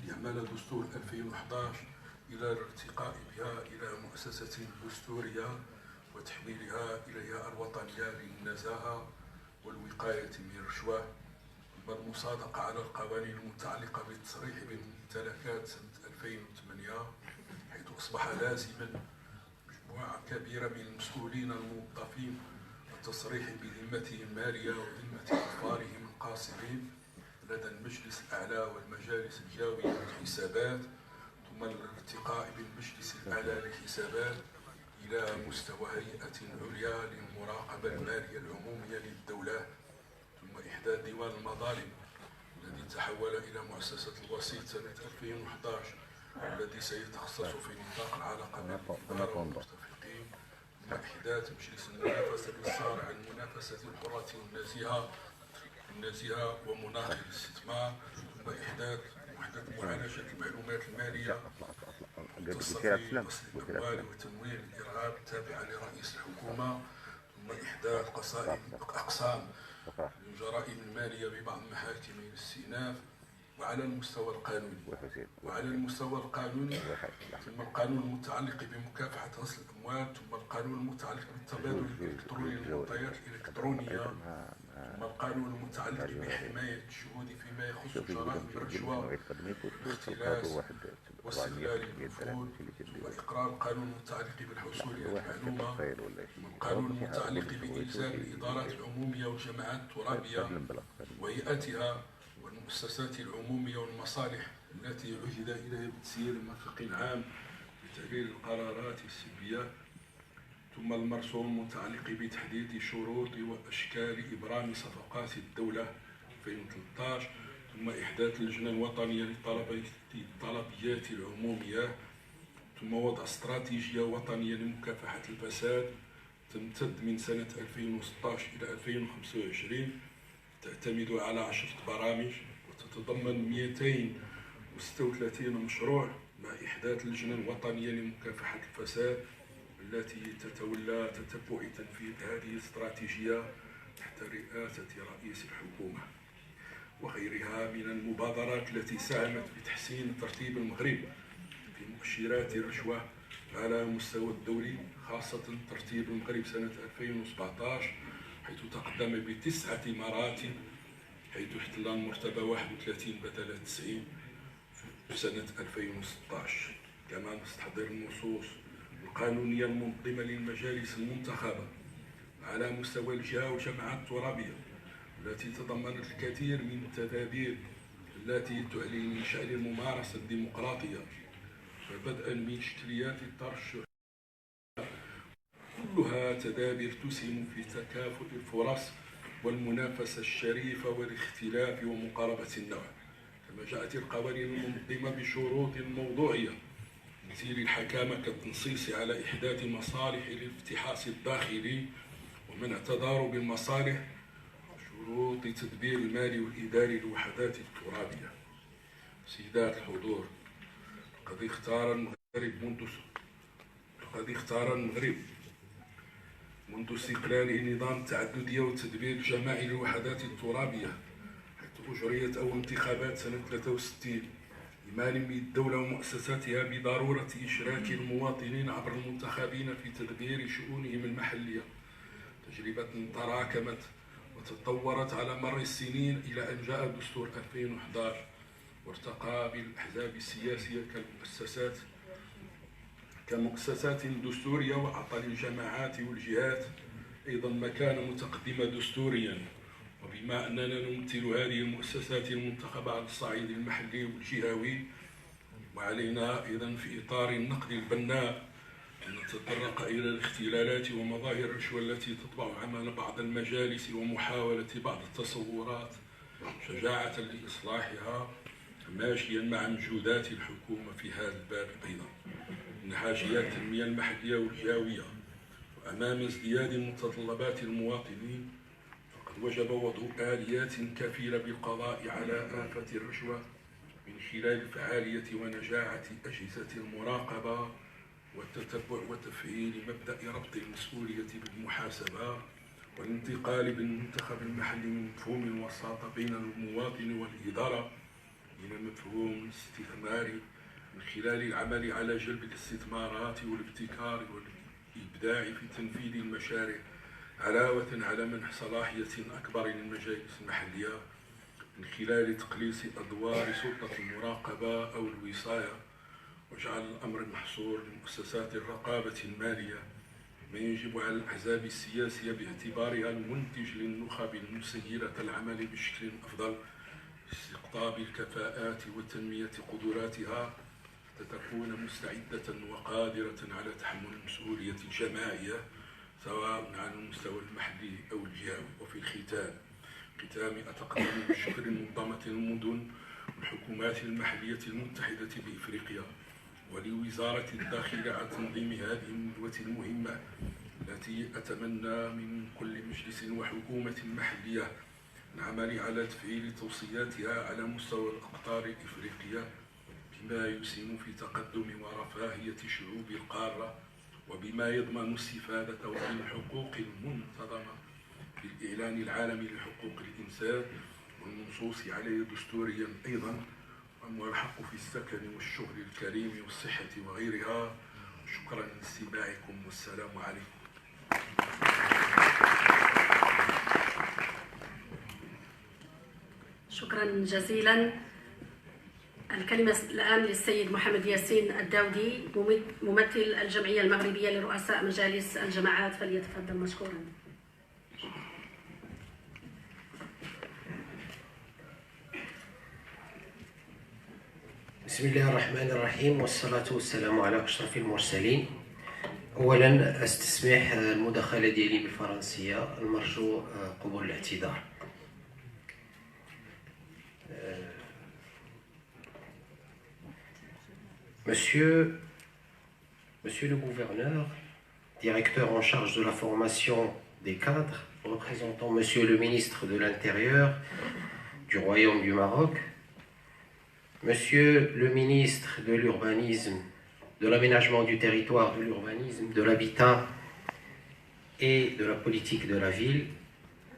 ليعمل دستور 2011 إلى الارتقاء بها إلى مؤسسة دستورية وتحويلها إليها الوطنية للنزاهة والوقاية من الرشوة، ثم المصادقة على القوانين المتعلقة بالتصريح بالممتلكات سنة 2008، حيث أصبح لازما مجموعة كبيرة من المسؤولين الموظفين التصريح بذمتهم المالية وذمة أطفالهم القاصرين لدى المجلس الأعلى والمجالس الجاوية للحسابات، ثم الارتقاء بالمجلس الأعلى للحسابات إلى مستوى هيئة عليا للمراقبة المالية العمومية للدولة، ثم إحداث ديوان المظالم الذي تحول إلى مؤسسة الوسيط سنة 2011 الذي سيتخصص في نطاق العلاقة بين الإدارة والمرتفقين، ثم إحداث مجلس المنافسة للصارع عن المنافسة الحرة النزيهة ومناخ الاستثمار، ثم إحداث وحدة معالجة المعلومات المالية المختصة في غسل الأموال وتمويل الإرهاب التابعة لرئيس الحكومة، ثم إحداث أقسام للجرائم المالية ببعض محاكم الاستئناف. وعلى المستوى القانوني ثم القانون المتعلق بمكافحة غسل الأموال، ثم القانون المتعلق بالتبادل الإلكتروني للمعطيات الإلكترونية، ثم القانون المتعلق بحماية الشهود فيما يخص جرائم الرشوة والاختلاس واستغلال النفوذ، ثم إقرار القانون المتعلق بالحصول على المعلومة، ثم القانون المتعلق بإلزام الإدارات العمومية والجماعات الترابية وهيئتها المؤسسات العمومية والمصالح التي عهد إليها بتسيير المرفق العام لتعديل القرارات السلبية، ثم المرسوم المتعلق بتحديد شروط وأشكال إبرام صفقات الدولة 2013، ثم إحداث اللجنة الوطنية للطلبيات العمومية، ثم وضع استراتيجية وطنية لمكافحة الفساد تمتد من سنة 2016 إلى 2025، تعتمد على 10 برامج وتتضمن 236 مشروع، مع إحداث اللجنة الوطنية لمكافحة الفساد التي تتولى تتبع تنفيذ هذه الاستراتيجية تحت رئاسة رئيس الحكومة، وغيرها من المبادرات التي ساهمت بتحسين ترتيب المغرب في مؤشرات الرشوة على مستوى الدولي، خاصة ترتيب المغرب سنة 2017 حيث تقدم ب9 مراتب، حيث احتل المرتبة 31 بدل 90 في سنة 2016. كما نستحضر النصوص القانونية المنظمة للمجالس المنتخبة على مستوى الجهة والجماعات الترابية التي تضمنت الكثير من التدابير التي تعلن من شأن الممارسة الديمقراطية، فبدءا من شكليات الترشح كلها تدابير تسهم في تكافؤ الفرص والمنافسة الشريفة والاختلاف ومقاربة النوع. كما جاءت القوانين المنظمة بشروط موضوعية مثل الحكامة كالتنصيص على إحداث مصالح الافتحاص الداخلي ومنع تضارب المصالح، شروط تدبير المالي والإداري للوحدات الترابية. سيدات الحضور، لقد اختار المغرب منذ استقلاله نظام التعددية والتدبير الجماعي للوحدات الترابية، حيث أجريت أول انتخابات سنة 63 لمعلم الدولة ومؤسساتها بضرورة إشراك المواطنين عبر المنتخبين في تدبير شؤونهم المحلية. تجربة تراكمت وتطورت على مر السنين إلى أن جاء دستور 2011 وارتقى بالأحزاب السياسية كمؤسسات دستورية، وأعطى للجماعات والجهات أيضا مكانة متقدمة دستوريا. وبما أننا نمثل هذه المؤسسات المنتخبة على الصعيد المحلي والجهوي، وعلينا أيضا في إطار النقد البناء أن نتطرق إلى الاختلالات ومظاهر الرشوة التي تطبع عمل بعض المجالس ومحاولة بعض التصورات شجاعة لإصلاحها، ماشيا مع مجهودات الحكومة في هذا الباب أيضا من حاجيات التنمية المحلية والجهوية. وأمام ازدياد متطلبات المواطنين فقد وجب وضع آليات كفيلة بالقضاء على آفة الرشوة من خلال فعالية ونجاعة أجهزة المراقبة والتتبع وتفعيل مبدأ ربط المسؤولية بالمحاسبة، والانتقال بالمنتخب المحلي من مفهوم الوساطة بين المواطن والإدارة إلى مفهوم الاستثمار من خلال العمل على جلب الاستثمارات والابتكار والإبداع في تنفيذ المشاريع، علاوة على منح صلاحية أكبر للمجالس المحلية من خلال تقليص أدوار سلطة المراقبة أو الوصاية، وجعل الأمر محصور لمؤسسات الرقابة المالية، ما يجب على الأحزاب السياسية باعتبارها المنتج للنخب المسيرة العمل بشكل أفضل استقطاب الكفاءات وتنمية قدراتها لتكون مستعدة وقادرة على تحمل المسؤولية الجماعية سواء على المستوى المحلي أو الجهوي. وفي الختام أتقدم بالشكر لمنظمة المدن والحكومات المحلية المتحدة بإفريقيا ولوزارة الداخلية على تنظيم هذه الندوة المهمة التي أتمنى من كل مجلس وحكومة محلية العمل على تفعيل توصياتها على مستوى الأقطار الإفريقية بما يسهم في تقدم ورفاهية شعوب القارة، وبما يضمن استفادة الحقوق المنتظمة بالإعلان العالمي لحقوق الإنسان والمنصوص عليه دستوريا أيضا، وأما الحق في السكن والشغل الكريم والصحة وغيرها. شكرا لاستماعكم والسلام عليكم. شكرا جزيلا. الكلمة الآن للسيد محمد ياسين الداودي ممثل الجمعية المغربية لرؤساء مجالس الجماعات، فليتفضل مشكورا. بسم الله الرحمن الرحيم والصلاة والسلام على أشرف المرسلين. أولا استسمح المداخلة ديالي بالفرنسية، المرجو قبول الاعتذار. Monsieur le gouverneur, directeur en charge de la formation des cadres, représentant Monsieur le ministre de l'Intérieur du Royaume du Maroc, Monsieur le ministre de l'Urbanisme, de l'Aménagement du territoire, de l'Urbanisme, de l'Habitat et de la politique de la ville,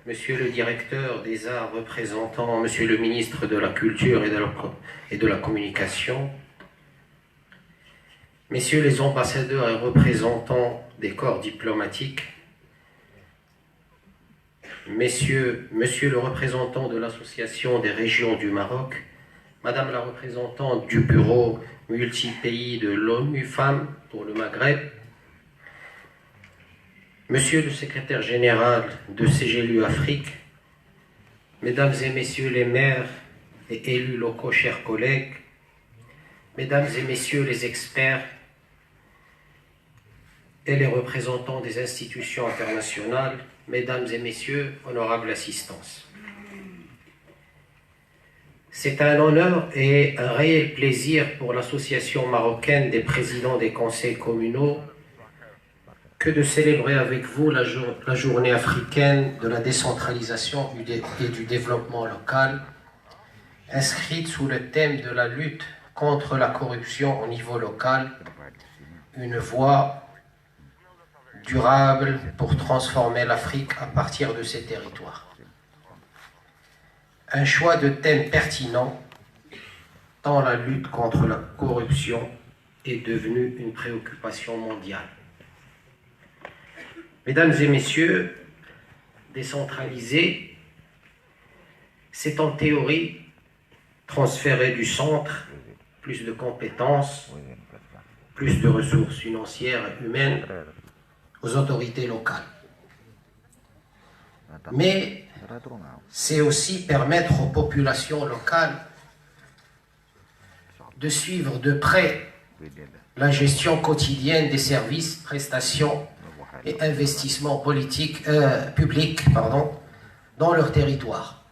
Monsieur le directeur des arts représentant Monsieur le ministre de la Culture et de la Communication, Messieurs les ambassadeurs et représentants des corps diplomatiques, Monsieur le représentant de l'Association des régions du Maroc, Madame la représentante du bureau multi-pays de l'ONU Femmes pour le Maghreb, Monsieur le secrétaire général de CGLU Afrique, Mesdames et Messieurs les maires et élus locaux, chers collègues, Mesdames et Messieurs les experts et les représentants des institutions internationales, Mesdames et Messieurs, honorables assistance. C'est un honneur et un réel plaisir pour l'Association marocaine des présidents des conseils communaux que de célébrer avec vous la journée africaine de la décentralisation et du développement local, inscrite sous le thème de la lutte contre la corruption au niveau local, une voie durable pour transformer l'Afrique à partir de ses territoires. Un choix de thème pertinent, tant la lutte contre la corruption est devenue une préoccupation mondiale. Mesdames et Messieurs, décentraliser, c'est en théorie transférer du centre plus de compétences, plus de ressources financières et humaines aux autorités locales. Mais c'est aussi permettre aux populations locales de suivre de près la gestion quotidienne des services, prestations et investissements publics dans leur territoire.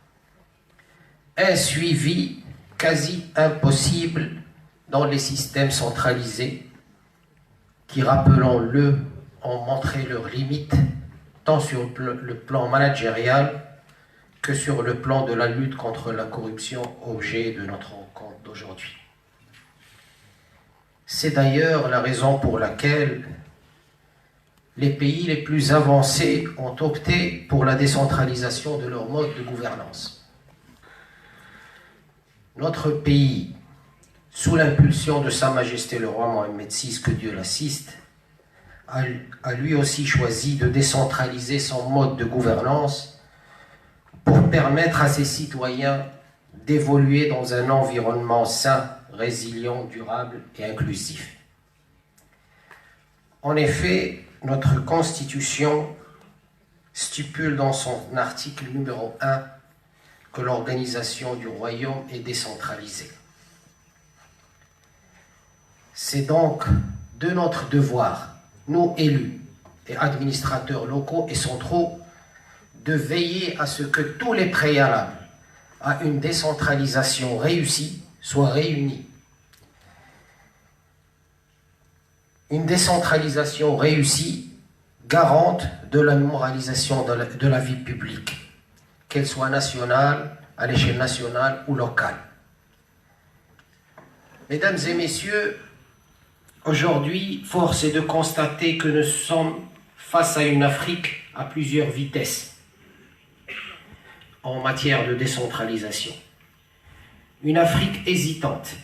Un suivi quasi impossible dans les systèmes centralisés qui, rappelons-le, ont montré leurs limites tant sur le plan managérial que sur le plan de la lutte contre la corruption, objet de notre rencontre d'aujourd'hui. C'est d'ailleurs la raison pour laquelle les pays les plus avancés ont opté pour la décentralisation de leur mode de gouvernance. Notre pays, sous l'impulsion de Sa Majesté le roi Mohammed VI, que Dieu l'assiste, a lui aussi choisi de décentraliser son mode de gouvernance pour permettre à ses citoyens d'évoluer dans un environnement sain, résilient, durable et inclusif. En effet, notre Constitution stipule dans son article numéro 1 que l'organisation du royaume est décentralisée. C'est donc de notre devoir, nous élus et administrateurs locaux et centraux, de veiller à ce que tous les préalables à une décentralisation réussie soient réunis. Une décentralisation réussie garante de la moralisation de la vie publique, qu'elle soit nationale, à l'échelle nationale ou locale. Mesdames et messieurs, aujourd'hui, force est de constater que nous sommes face à une Afrique à plusieurs vitesses en matière de décentralisation. Une Afrique hésitante,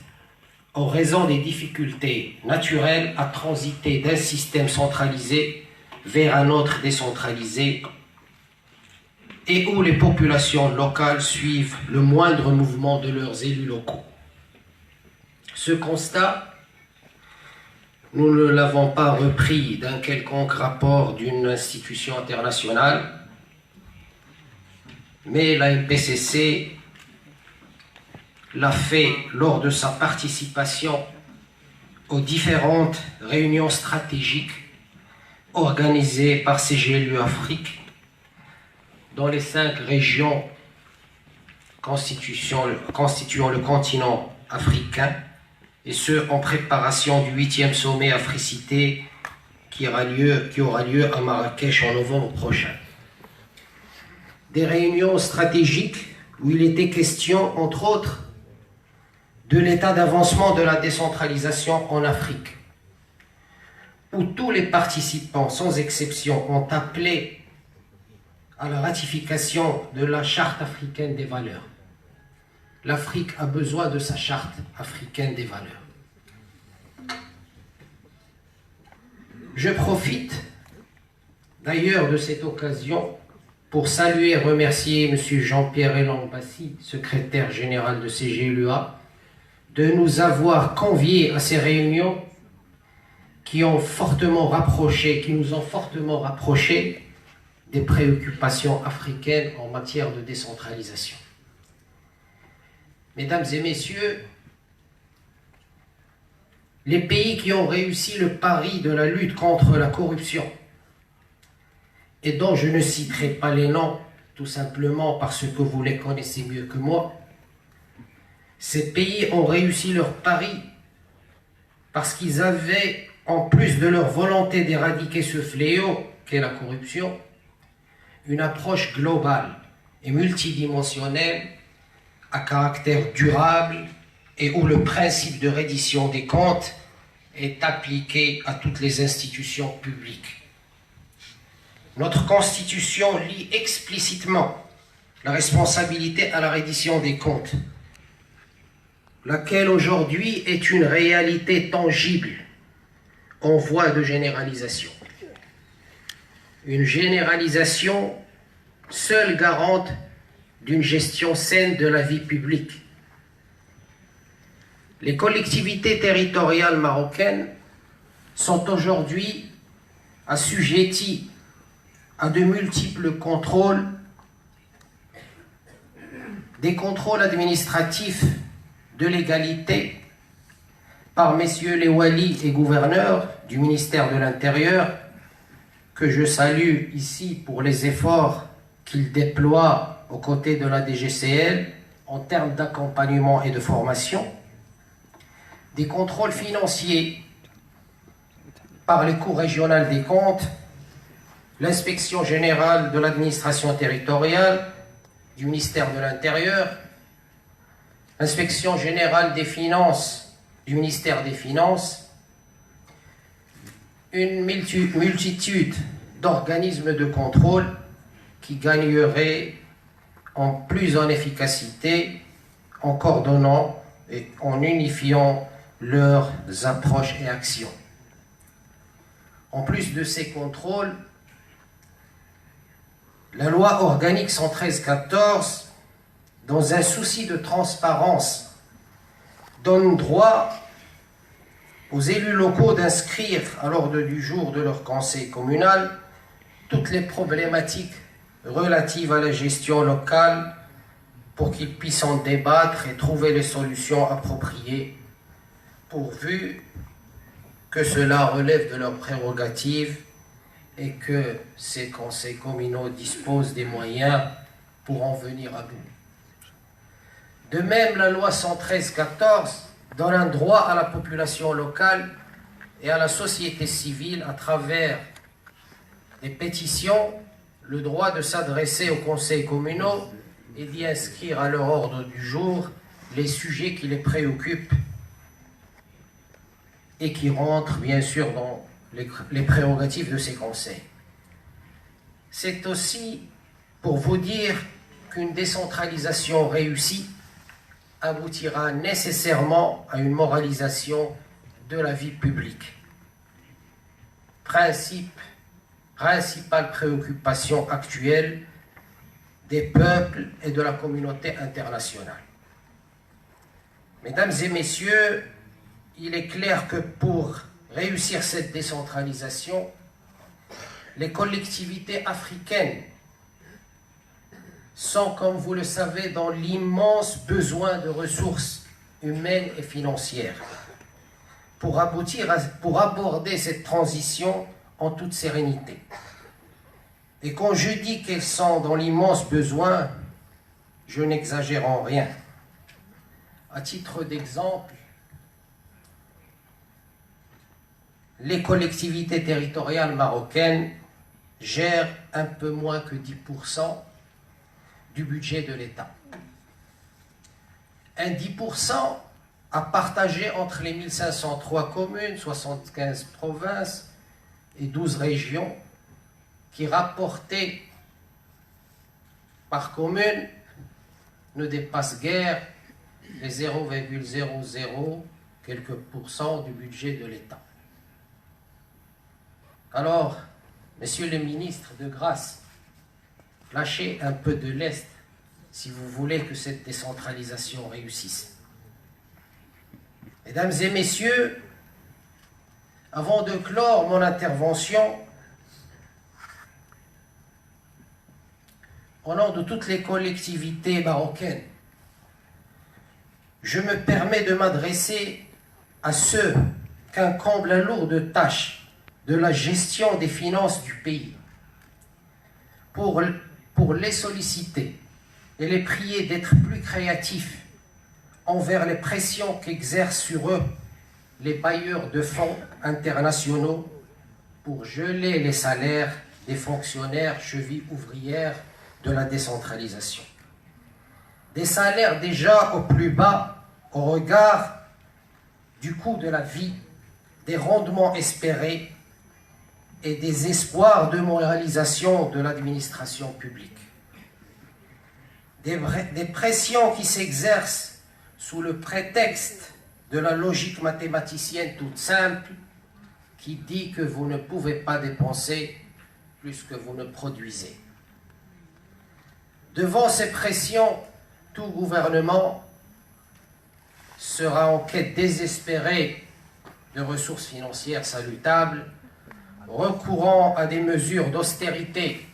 en raison des difficultés naturelles à transiter d'un système centralisé vers un autre décentralisé, et où les populations locales suivent le moindre mouvement de leurs élus locaux. Ce constat, nous ne l'avons pas repris d'un quelconque rapport d'une institution internationale, mais la MPCC l'a fait lors de sa participation aux différentes réunions stratégiques organisées par CGLU Afrique dans les 5 régions constituant le continent africain, et ce en préparation du 8e sommet Africité qui aura lieu à Marrakech en novembre prochain. Des réunions stratégiques où il était question, entre autres, de l'état d'avancement de la décentralisation en Afrique, où tous les participants, sans exception, ont appelé à la ratification de la Charte africaine des valeurs. L'Afrique a besoin de sa Charte africaine des valeurs. Je profite d'ailleurs de cette occasion pour saluer et remercier M. Jean-Pierre Elambassi, secrétaire général de CGLUA, de nous avoir conviés à ces réunions qui nous ont fortement rapprochés des préoccupations africaines en matière de décentralisation. Mesdames et messieurs, les pays qui ont réussi le pari de la lutte contre la corruption, et dont je ne citerai pas les noms, tout simplement parce que vous les connaissez mieux que moi, ces pays ont réussi leur pari parce qu'ils avaient, en plus de leur volonté d'éradiquer ce fléau qu'est la corruption, une approche globale et multidimensionnelle à caractère durable et où le principe de reddition des comptes est appliqué à toutes les institutions publiques. Notre Constitution lie explicitement la responsabilité à la reddition des comptes, laquelle aujourd'hui est une réalité tangible en voie de généralisation. Une généralisation seule garante d'une gestion saine de la vie publique. Les collectivités territoriales marocaines sont aujourd'hui assujetties à de multiples contrôles, des contrôles administratifs de légalité par messieurs les walis et gouverneurs du ministère de l'Intérieur, que je salue ici pour les efforts qu'ils déploient aux côtés de la DGCL en termes d'accompagnement et de formation, des contrôles financiers par les cours régionales des comptes, l'inspection générale de l'administration territoriale du ministère de l'Intérieur, l'inspection générale des finances du ministère des Finances, une multitude d'organismes de contrôle qui gagneraient en efficacité en coordonnant et en unifiant leurs approches et actions. En plus de ces contrôles, la loi organique 113/14, dans un souci de transparence, donne droit aux élus locaux d'inscrire à l'ordre du jour de leur conseil communal toutes les problématiques relatives à la gestion locale pour qu'ils puissent en débattre et trouver les solutions appropriées, pourvu que cela relève de leurs prérogatives et que ces conseils communaux disposent des moyens pour en venir à bout. De même, la loi 113/14 donne un droit à la population locale et à la société civile à travers des pétitions, le droit de s'adresser aux conseils communaux et d'y inscrire à leur ordre du jour les sujets qui les préoccupent et qui rentrent bien sûr dans les prérogatives de ces conseils. C'est aussi pour vous dire qu'une décentralisation réussie aboutira nécessairement à une moralisation de la vie publique. Principale préoccupation actuelle des peuples et de la communauté internationale. Mesdames et messieurs, il est clair que pour réussir cette décentralisation, les collectivités africaines sont, comme vous le savez, dans l'immense besoin de ressources humaines et financières pour aborder cette transition en toute sérénité. Et quand je dis qu'elles sont dans l'immense besoin, je n'exagère en rien. À titre d'exemple, les collectivités territoriales marocaines gèrent un peu moins que 10% du budget de l'État. Un 10% à partager entre les 1503 communes, 75 provinces et 12 régions qui, rapportées par commune, ne dépassent guère les 0,00 quelques pourcents du budget de l'État. Alors, messieurs les ministres, de grâce, lâchez un peu de lest si vous voulez que cette décentralisation réussisse. Mesdames et messieurs, avant de clore mon intervention, au nom de toutes les collectivités marocaines, je me permets de m'adresser à ceux qu'incombe la lourde tâche de la gestion des finances du pays, pour les solliciter et les prier d'être plus créatifs envers les pressions qu'exercent sur eux les bailleurs de fonds internationaux pour geler les salaires des fonctionnaires chevilles ouvrières de la décentralisation. Des salaires déjà au plus bas au regard du coût de la vie, des rendements espérés et des espoirs de moralisation de l'administration publique. Des pressions qui s'exercent sous le prétexte de la logique mathématicienne toute simple qui dit que vous ne pouvez pas dépenser plus que vous ne produisez. Devant ces pressions, tout gouvernement sera en quête désespérée de ressources financières salutables, recourant à des mesures d'austérité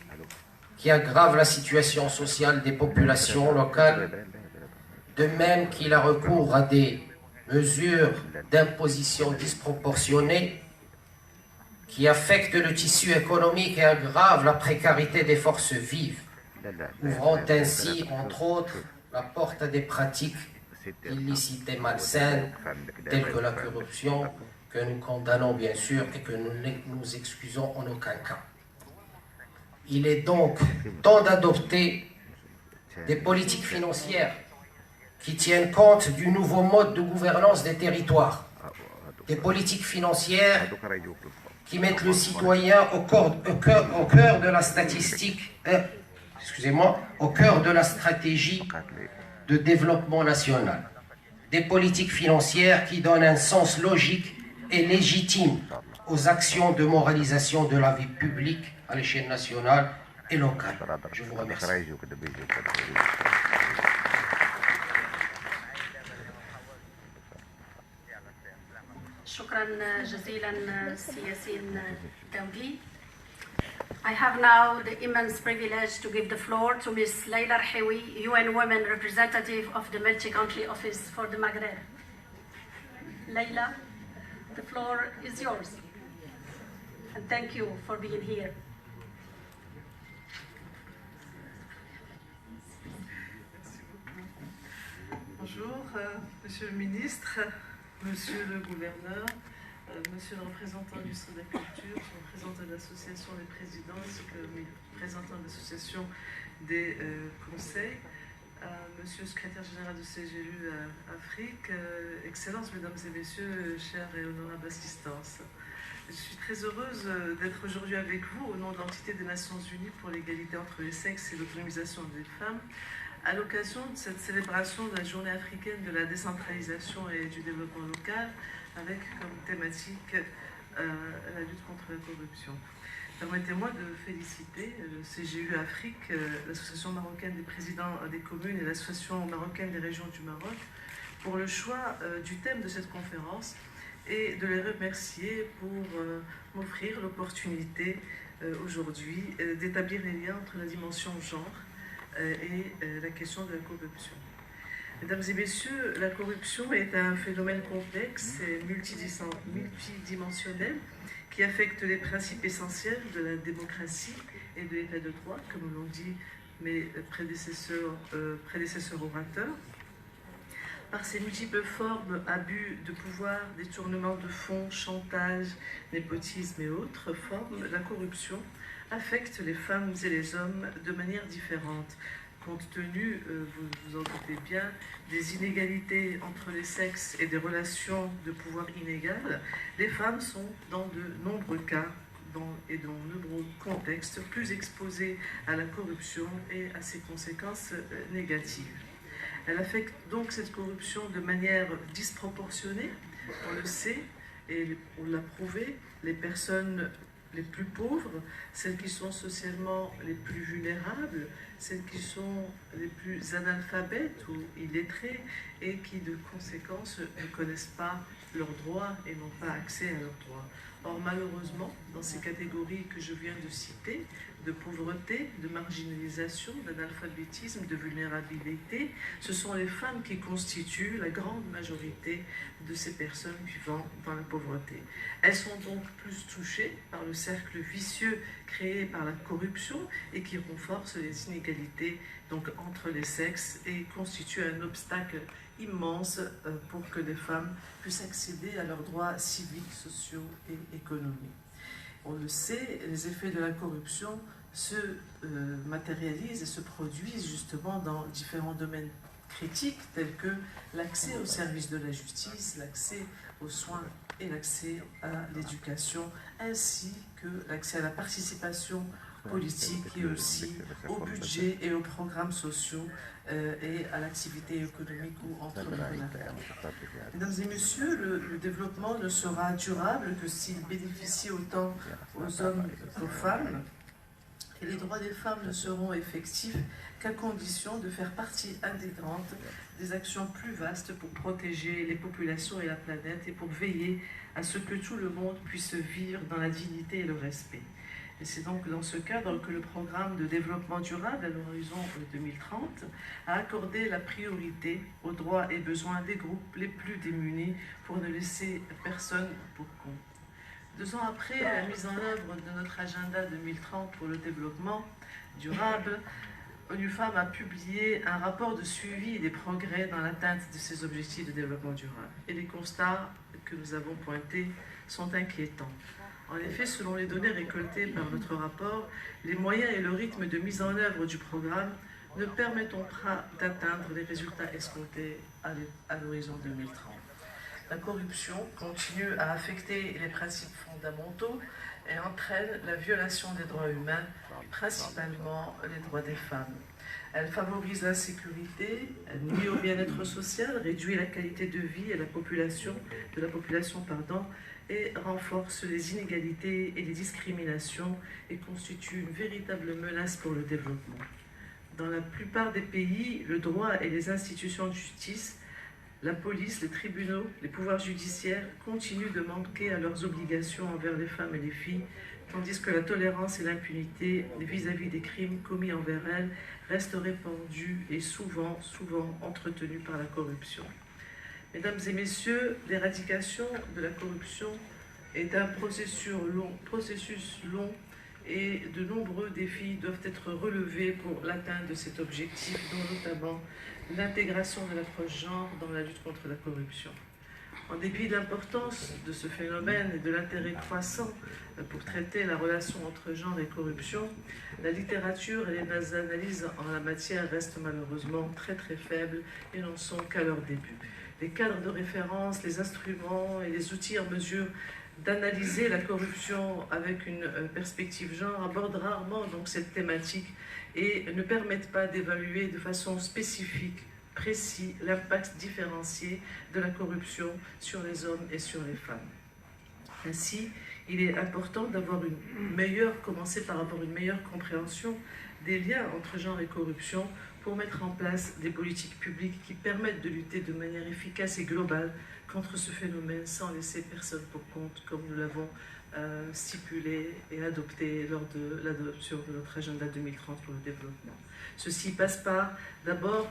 qui aggravent la situation sociale des populations locales, de même qu'il a recours à des mesures d'imposition disproportionnées qui affectent le tissu économique et aggravent la précarité des forces vives, ouvrant ainsi, entre autres, la porte à des pratiques illicites et malsaines, telles que la corruption, que nous condamnons bien sûr et que nous ne nous excusons en aucun cas. Il est donc temps d'adopter des politiques financières qui tiennent compte du nouveau mode de gouvernance des territoires, des politiques financières qui mettent le citoyen au cœur de la statistique, au cœur de la stratégie de développement national, des politiques financières qui donnent un sens logique et légitime aux actions de moralisation de la vie publique à l'échelle nationale et locale. Je vous remercie. شكرا جزيلا سي ياسين داودي. I have now the immense privilege to give the floor to Ms. Leila Rhaoui, UN Women Representative of the Multi-Country Office for the Maghreb. Leila, the floor is yours. And thank you for being here. Bonjour, Monsieur le Ministre, Monsieur le Gouverneur, Monsieur le représentant du Centre de la Culture, le représentant de l'Association des présidents, ainsi que le représentant de l'Association des conseils, Monsieur le secrétaire général de CGLU Afrique, Excellences, Mesdames et Messieurs, chers et honorables assistances. Je suis très heureuse d'être aujourd'hui avec vous au nom de l'entité des Nations Unies pour l'égalité entre les sexes et l'autonomisation des femmes, à l'occasion de cette célébration de la journée africaine de la décentralisation et du développement local, avec comme thématique la lutte contre la corruption. Permettez-moi de féliciter le CGU Afrique, l'Association marocaine des présidents des communes et l'Association marocaine des régions du Maroc, pour le choix du thème de cette conférence et de les remercier pour m'offrir l'opportunité aujourd'hui d'établir les liens entre la dimension genre et la question de la corruption. Mesdames et messieurs, la corruption est un phénomène complexe et multidimensionnel qui affecte les principes essentiels de la démocratie et de l'état de droit, comme l'ont dit mes prédécesseurs orateurs. Par ses multiples formes, abus de pouvoir, détournement de fonds, chantage, népotisme et autres formes, la corruption affecte les femmes et les hommes de manière différente. Compte tenu, vous vous en doutez bien, des inégalités entre les sexes et des relations de pouvoir inégales, les femmes sont dans de nombreux cas et dans de nombreux contextes plus exposées à la corruption et à ses conséquences négatives. Elle affecte donc cette corruption de manière disproportionnée, on le sait, et on l'a prouvé, les personnes les plus pauvres, celles qui sont socialement les plus vulnérables, celles qui sont les plus analphabètes ou illettrées et qui de conséquence ne connaissent pas leurs droits et n'ont pas accès à leurs droits. Or malheureusement, dans ces catégories que je viens de citer, de pauvreté, de marginalisation, d'analphabétisme, de vulnérabilité, ce sont les femmes qui constituent la grande majorité de ces personnes vivant dans la pauvreté. Elles sont donc plus touchées par le cercle vicieux créé par la corruption et qui renforce les inégalités donc, entre les sexes et constitue un obstacle immense pour que les femmes puissent accéder à leurs droits civiques, sociaux et économiques. On le sait, les effets de la corruption se matérialisent et se produisent justement dans différents domaines critiques tels que l'accès aux services de la justice, l'accès aux soins et l'accès à l'éducation, ainsi que l'accès à la participation politique et aussi au budget et aux programmes sociaux et à l'activité économique ou entrepreneuriale. Mesdames et messieurs, le développement ne sera durable que s'il bénéficie autant aux hommes qu'aux femmes. Et les droits des femmes ne seront effectifs qu'à condition de faire partie intégrante des actions plus vastes pour protéger les populations et la planète et pour veiller à ce que tout le monde puisse vivre dans la dignité et le respect. Et c'est donc dans ce cadre que le programme de développement durable à l'horizon 2030 a accordé la priorité aux droits et besoins des groupes les plus démunis pour ne laisser personne pour compte. 2 ans après la mise en œuvre de notre agenda 2030 pour le développement durable, ONU Femmes a publié un rapport de suivi des progrès dans l'atteinte de ces objectifs de développement durable. Et les constats que nous avons pointés sont inquiétants. En effet, selon les données récoltées par notre rapport, les moyens et le rythme de mise en œuvre du programme ne permettront pas d'atteindre les résultats escomptés à l'horizon 2030. La corruption continue à affecter les principes fondamentaux et entraîne la violation des droits humains, principalement les droits des femmes. Elle favorise l'insécurité, elle nuit au bien-être social, réduit la qualité de vie de la population, et renforce les inégalités et les discriminations et constitue une véritable menace pour le développement. Dans la plupart des pays, le droit et les institutions de justice, la police, les tribunaux, les pouvoirs judiciaires continuent de manquer à leurs obligations envers les femmes et les filles, tandis que la tolérance et l'impunité vis-à-vis des crimes commis envers elles restent répandues et souvent entretenues par la corruption. Mesdames et messieurs, l'éradication de la corruption est un processus long et de nombreux défis doivent être relevés pour l'atteinte de cet objectif, dont notamment l'intégration de l'approche genre dans la lutte contre la corruption. En dépit de l'importance de ce phénomène et de l'intérêt croissant pour traiter la relation entre genre et corruption, la littérature et les analyses en la matière restent malheureusement très faibles et n'en sont qu'à leur début. Les cadres de référence, les instruments et les outils en mesure d'analyser la corruption avec une perspective genre abordent rarement donc cette thématique et ne permettent pas d'évaluer de façon spécifique, précis, l'impact différencié de la corruption sur les hommes et sur les femmes. Ainsi, il est important commencer par avoir une meilleure compréhension des liens entre genre et corruption pour mettre en place des politiques publiques qui permettent de lutter de manière efficace et globale contre ce phénomène sans laisser personne pour compte, comme nous l'avons stipulé et adopté lors de l'adoption de notre agenda 2030 pour le développement. Ceci passe par d'abord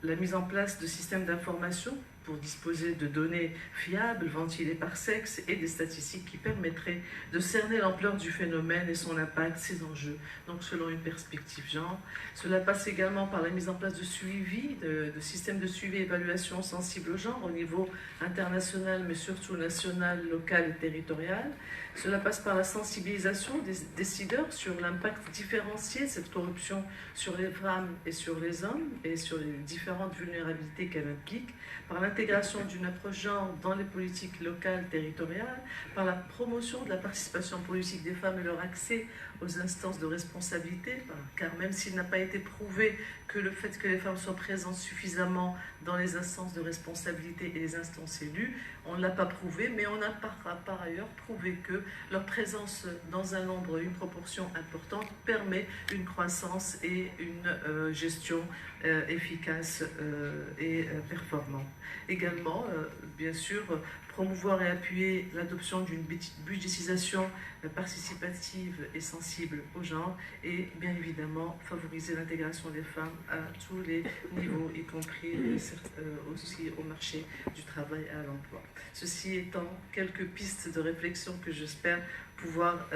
la mise en place de systèmes d'information pour disposer de données fiables, ventilées par sexe et des statistiques qui permettraient de cerner l'ampleur du phénomène et son impact, ses enjeux, donc selon une perspective genre. Cela passe également par la mise en place de suivi, de systèmes de suivi et évaluation sensibles au genre au niveau international, mais surtout national, local et territorial. Cela passe par la sensibilisation des décideurs sur l'impact différencié de cette corruption sur les femmes et sur les hommes et sur les différentes vulnérabilités qu'elle implique, par l'intégration d'une approche genre dans les politiques locales, territoriales, par la promotion de la participation politique des femmes et leur accès aux instances de responsabilité, car même s'il n'a pas été prouvé que le fait que les femmes soient présentes suffisamment dans les instances de responsabilité et les instances élues, on ne l'a pas prouvé, mais on a par ailleurs prouvé que leur présence dans un nombre, une proportion importante permet une croissance et une gestion efficace et performante. Également, bien sûr, promouvoir et appuyer l'adoption d'une budgétisation participative et sensible au genre et bien évidemment favoriser l'intégration des femmes à tous les niveaux, y compris aussi au marché du travail et à l'emploi. Ceci étant quelques pistes de réflexion que j'espère pouvoir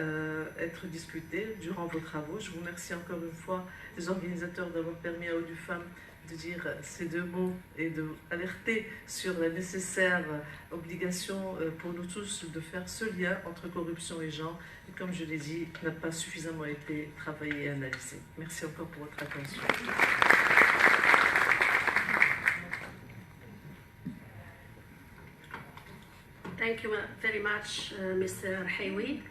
être discutées durant vos travaux. Je vous remercie encore une fois les organisateurs d'avoir permis à Audufam de dire ces deux mots et d'alerter sur la nécessaire obligation pour nous tous de faire ce lien entre corruption et genre, qui, comme je l'ai dit, n'a pas suffisamment été travaillé et analysé. Merci encore pour votre attention. Thank you very much, Mr. Haywi.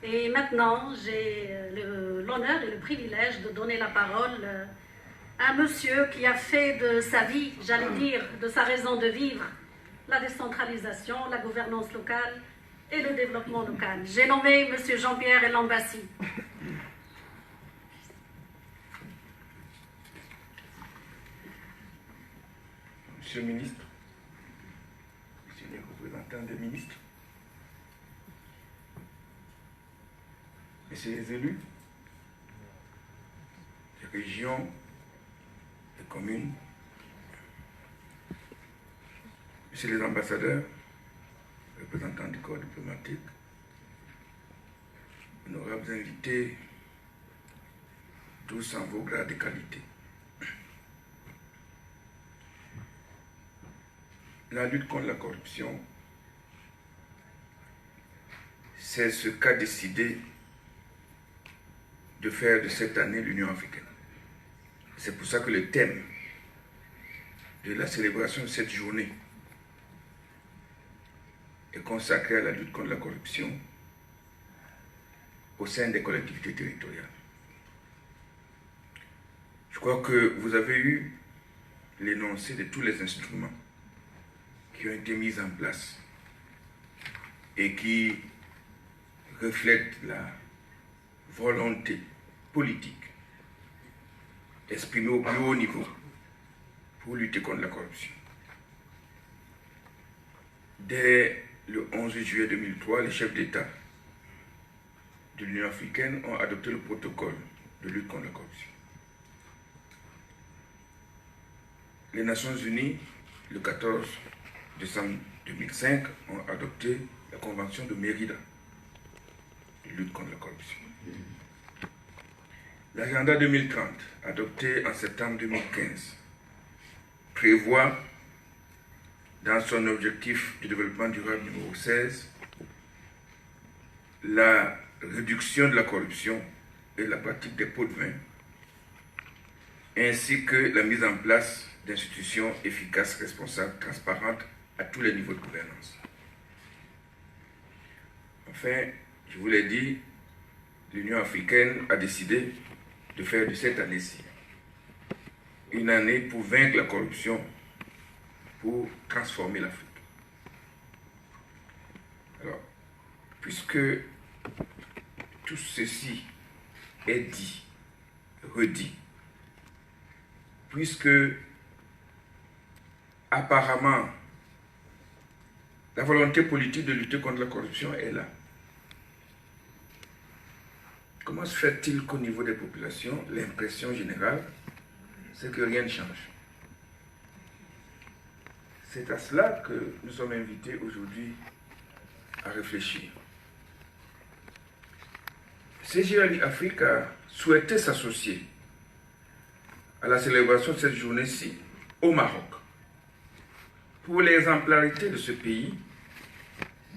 Et maintenant, j'ai l'honneur et le privilège de donner la parole à un monsieur qui a fait de sa vie, j'allais dire, de sa raison de vivre, la décentralisation, la gouvernance locale et le développement local. J'ai nommé monsieur Jean-Pierre Lambassi. Monsieur le ministre, monsieur le représentant des ministres, messieurs les élus, des régions, des communes, messieurs les ambassadeurs, représentants du corps diplomatique, honorables invités, tous en vos grades et qualités. La lutte contre la corruption, c'est ce qu'a décidé de faire de cette année l'Union africaine. C'est pour ça que le thème de la célébration de cette journée est consacré à la lutte contre la corruption au sein des collectivités territoriales. Je crois que vous avez eu l'énoncé de tous les instruments qui ont été mis en place et qui reflètent la volonté politique exprimée au plus haut niveau pour lutter contre la corruption. Dès le 11 juillet 2003, les chefs d'État de l'Union africaine ont adopté le protocole de lutte contre la corruption. Les Nations unies, le 14 décembre 2005, ont adopté la Convention de Mérida de lutte contre la corruption. L'agenda 2030, adopté en septembre 2015, prévoit dans son objectif de développement durable numéro 16 la réduction de la corruption et de la pratique des pots de vin, ainsi que la mise en place d'institutions efficaces, responsables, transparentes à tous les niveaux de gouvernance. Enfin, je vous l'ai dit, l'Union africaine a décidé de faire de cette année-ci une année pour vaincre la corruption, pour transformer l'Afrique. Alors, puisque tout ceci est dit, redit, puisque apparemment la volonté politique de lutter contre la corruption est là. Comment se fait-il qu'au niveau des populations, l'impression générale, c'est que rien ne change? C'est à cela que nous sommes invités aujourd'hui à réfléchir. CGI Afrique a souhaité s'associer à la célébration de cette journée-ci au Maroc pour l'exemplarité de ce pays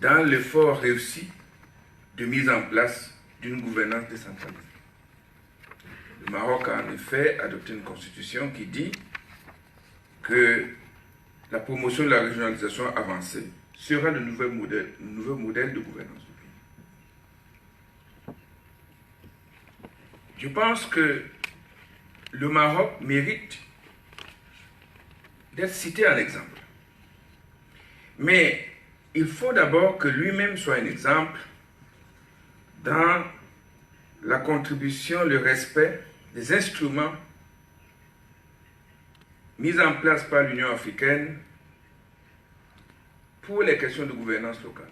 dans l'effort réussi de mise en place d'une gouvernance décentralisée. Le Maroc a en effet adopté une constitution qui dit que la promotion de la régionalisation avancée sera le nouveau modèle de gouvernance du pays. Je pense que le Maroc mérite d'être cité en exemple. Mais il faut d'abord que lui-même soit un exemple dans la contribution, le respect des instruments mis en place par l'Union africaine pour les questions de gouvernance locale.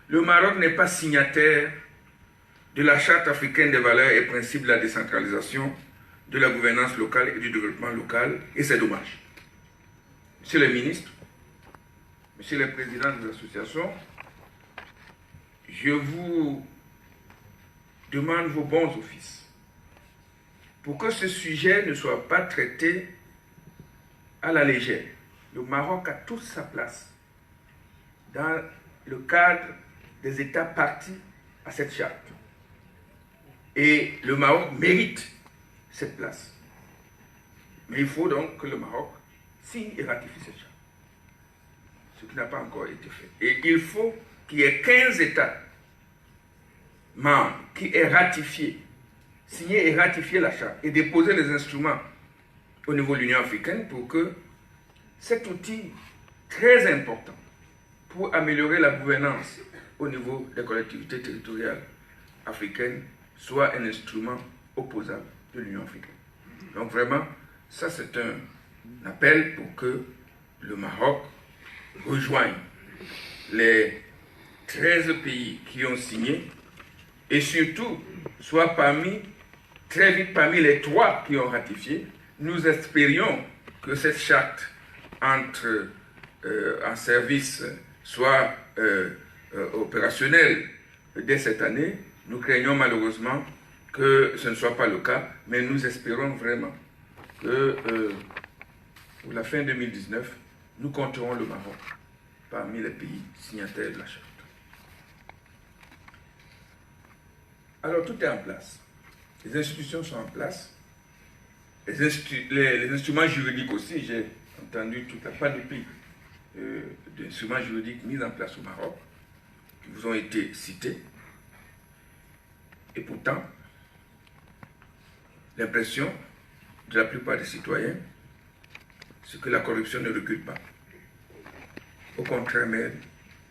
Le Maroc n'est pas signataire de la Charte africaine des valeurs et principes de la décentralisation, de la gouvernance locale et du développement local, et c'est dommage. Monsieur le ministre, monsieur le président de l'association, je vous demande vos bons offices pour que ce sujet ne soit pas traité à la légère. Le Maroc a toute sa place dans le cadre des États partis à cette charte. Et le Maroc mérite cette place. Mais il faut donc que le Maroc signe et ratifie cette charte. Ce qui n'a pas encore été fait. Et il faut qu'il y ait 15 États membres qui aient ratifié, signé et ratifié la charte et déposé les instruments au niveau de l'Union africaine pour que cet outil très important pour améliorer la gouvernance au niveau des collectivités territoriales africaines soit un instrument opposable de l'Union africaine. Donc vraiment, ça c'est un appel pour que le Maroc rejoigne les 13 pays qui ont signé et surtout soit très vite parmi les 3 qui ont ratifié. Nous espérions que cette charte entre en service soit opérationnelle dès cette année. Nous craignons malheureusement que ce ne soit pas le cas, mais nous espérons vraiment que pour la fin 2019, nous compterons le Maroc parmi les pays signataires de la charte. Alors tout est en place. Les institutions sont en place. Les instruments juridiques aussi, j'ai entendu toute la panoplie d'instruments juridiques mis en place au Maroc, qui vous ont été cités. Et pourtant, l'impression de la plupart des citoyens, c'est que la corruption ne recule pas. Au contraire, mais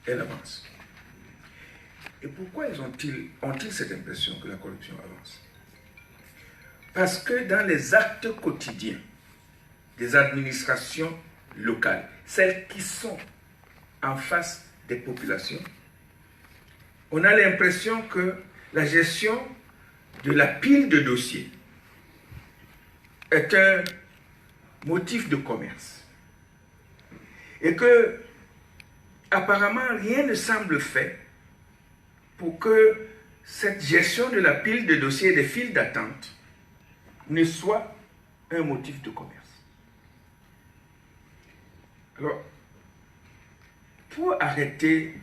elle avance. Et pourquoi ont-ils cette impression que la corruption avance? Parce que dans les actes quotidiens des administrations locales, celles qui sont en face des populations, on a l'impression que la gestion de la pile de dossiers est un motif de commerce. Et que, apparemment, rien ne semble fait pour que cette gestion de la pile de dossiers et des files d'attente ne soit un motif de commerce. Alors, pour arrêter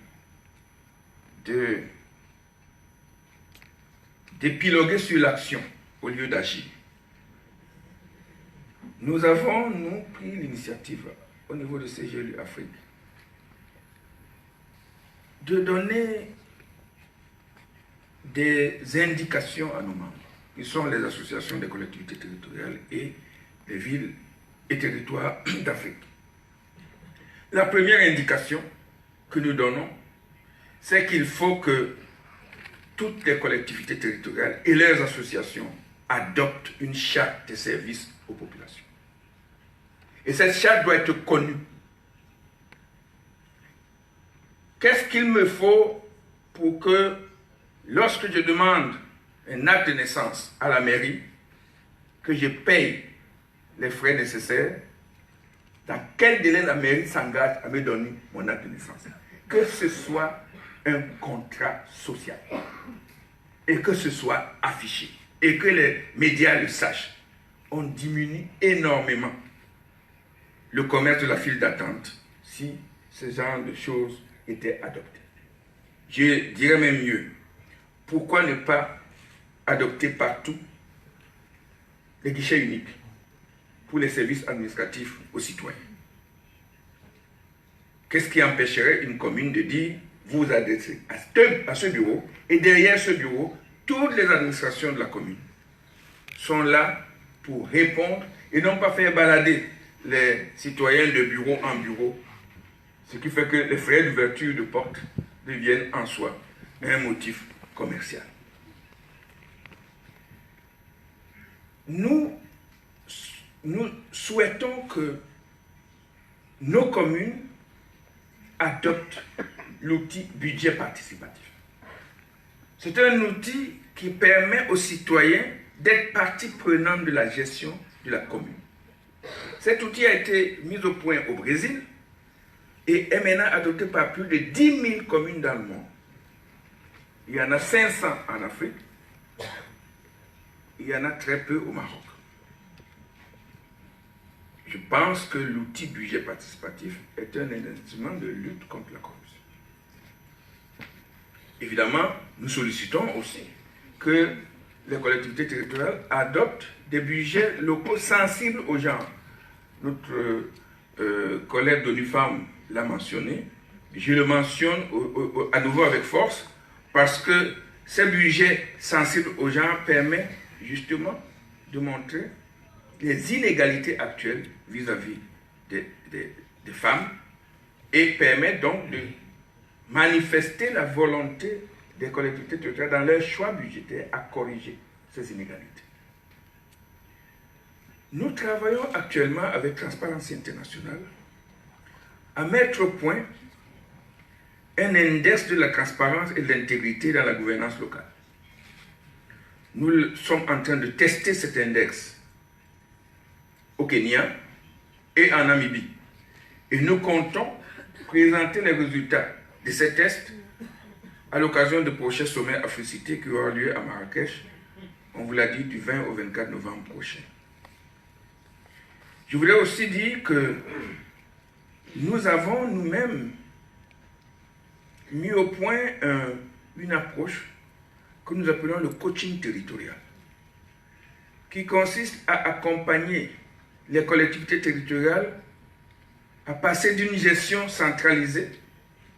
d'épiloguer sur l'action au lieu d'agir, nous avons, pris l'initiative au niveau de CGI Afrique de donner des indications à nos membres, qui sont les associations des collectivités territoriales et des villes et territoires d'Afrique. La première indication que nous donnons, c'est qu'il faut que toutes les collectivités territoriales et leurs associations adoptent une charte de service aux populations. Et cette charte doit être connue. Qu'est-ce qu'il me faut pour que, lorsque je demande un acte de naissance à la mairie, que je paye les frais nécessaires, dans quel délai la mairie s'engage à me donner mon acte de naissance? Que ce soit un contrat social et que ce soit affiché et que les médias le sachent. On diminue énormément le commerce de la file d'attente si ce genre de choses étaient adoptées. Je dirais même mieux, pourquoi ne pas adopter partout les guichets uniques pour les services administratifs aux citoyens? Qu'est-ce qui empêcherait une commune de dire, vous vous adressez à ce bureau, et derrière ce bureau, toutes les administrations de la commune sont là pour répondre et non pas faire balader les citoyens de bureau en bureau, ce qui fait que les frais d'ouverture de porte deviennent en soi un motif commercial. Nous souhaitons que nos communes adoptent l'outil budget participatif. C'est un outil qui permet aux citoyens d'être partie prenante de la gestion de la commune. Cet outil a été mis au point au Brésil et est maintenant adopté par plus de 10 000 communes dans le monde. Il y en a 500 en Afrique, il y en a très peu au Maroc. Je pense que l'outil budget participatif est un instrument de lutte contre la corruption. Évidemment, nous sollicitons aussi que les collectivités territoriales adoptent des budgets locaux sensibles au genre. Notre collègue d'ONU Femmes l'a mentionné. Je le mentionne à nouveau avec force parce que ces budgets sensibles au genre permettent justement de montrer les inégalités actuelles vis-à-vis des femmes et permettent donc de manifester la volonté des collectivités territoriales dans leur choix budgétaire à corriger ces inégalités. Nous travaillons actuellement avec Transparency International à mettre au point un index de la transparence et de l'intégrité dans la gouvernance locale. Nous sommes en train de tester cet index au Kenya et en Namibie. Et nous comptons présenter les résultats de ces tests à l'occasion du prochain sommet Africité qui aura lieu à Marrakech, on vous l'a dit, du 20 au 24 novembre prochain. Je voudrais aussi dire que nous avons nous-mêmes mis au point une approche que nous appelons le coaching territorial, qui consiste à accompagner les collectivités territoriales à passer d'une gestion centralisée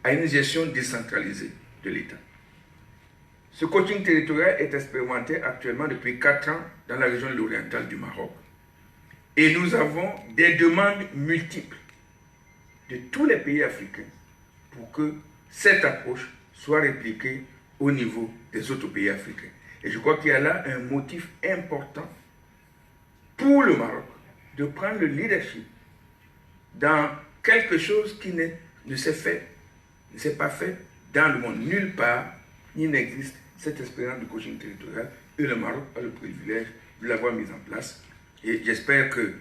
à une gestion décentralisée de l'État. Ce coaching territorial est expérimenté actuellement depuis 4 ans dans la région de l'oriental du Maroc. Et nous avons des demandes multiples de tous les pays africains pour que cette approche soit répliquée au niveau des autres pays africains. Et je crois qu'il y a là un motif important pour le Maroc de prendre le leadership dans quelque chose qui ne s'est pas fait dans le monde. Nulle part, il n'existe cette expérience de coaching territorial et le Maroc a le privilège de l'avoir mise en place. Et j'espère que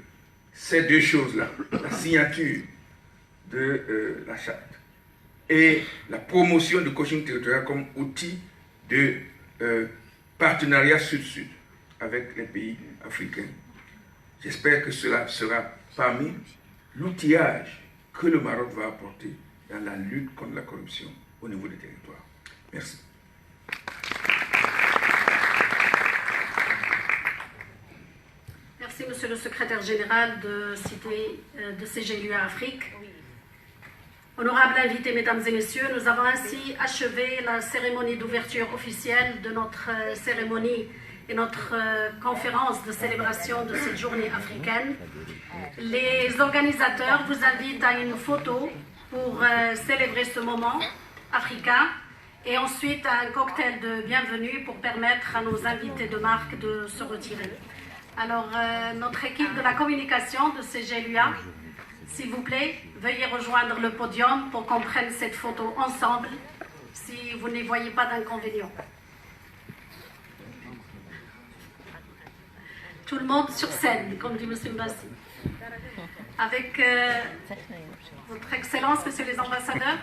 ces deux choses-là, la signature de la charte et la promotion du coaching territorial comme outil de partenariat sud-sud avec les pays africains, j'espère que cela sera parmi l'outillage que le Maroc va apporter dans la lutte contre la corruption au niveau des territoires. Merci. Merci, Monsieur le Secrétaire Général de CGLUA Afrique. Honorables invités, Mesdames et Messieurs, nous avons ainsi achevé la cérémonie d'ouverture officielle de notre cérémonie et notre conférence de célébration de cette journée africaine. Les organisateurs vous invitent à une photo pour célébrer ce moment africain et ensuite à un cocktail de bienvenue pour permettre à nos invités de marque de se retirer. Alors, notre équipe de la communication de CGLUA, s'il vous plaît, veuillez rejoindre le podium pour qu'on prenne cette photo ensemble, si vous n'y voyez pas d'inconvénient. Tout le monde sur scène, comme dit M. Mbassi. Avec votre Excellence, Messieurs les ambassadeurs,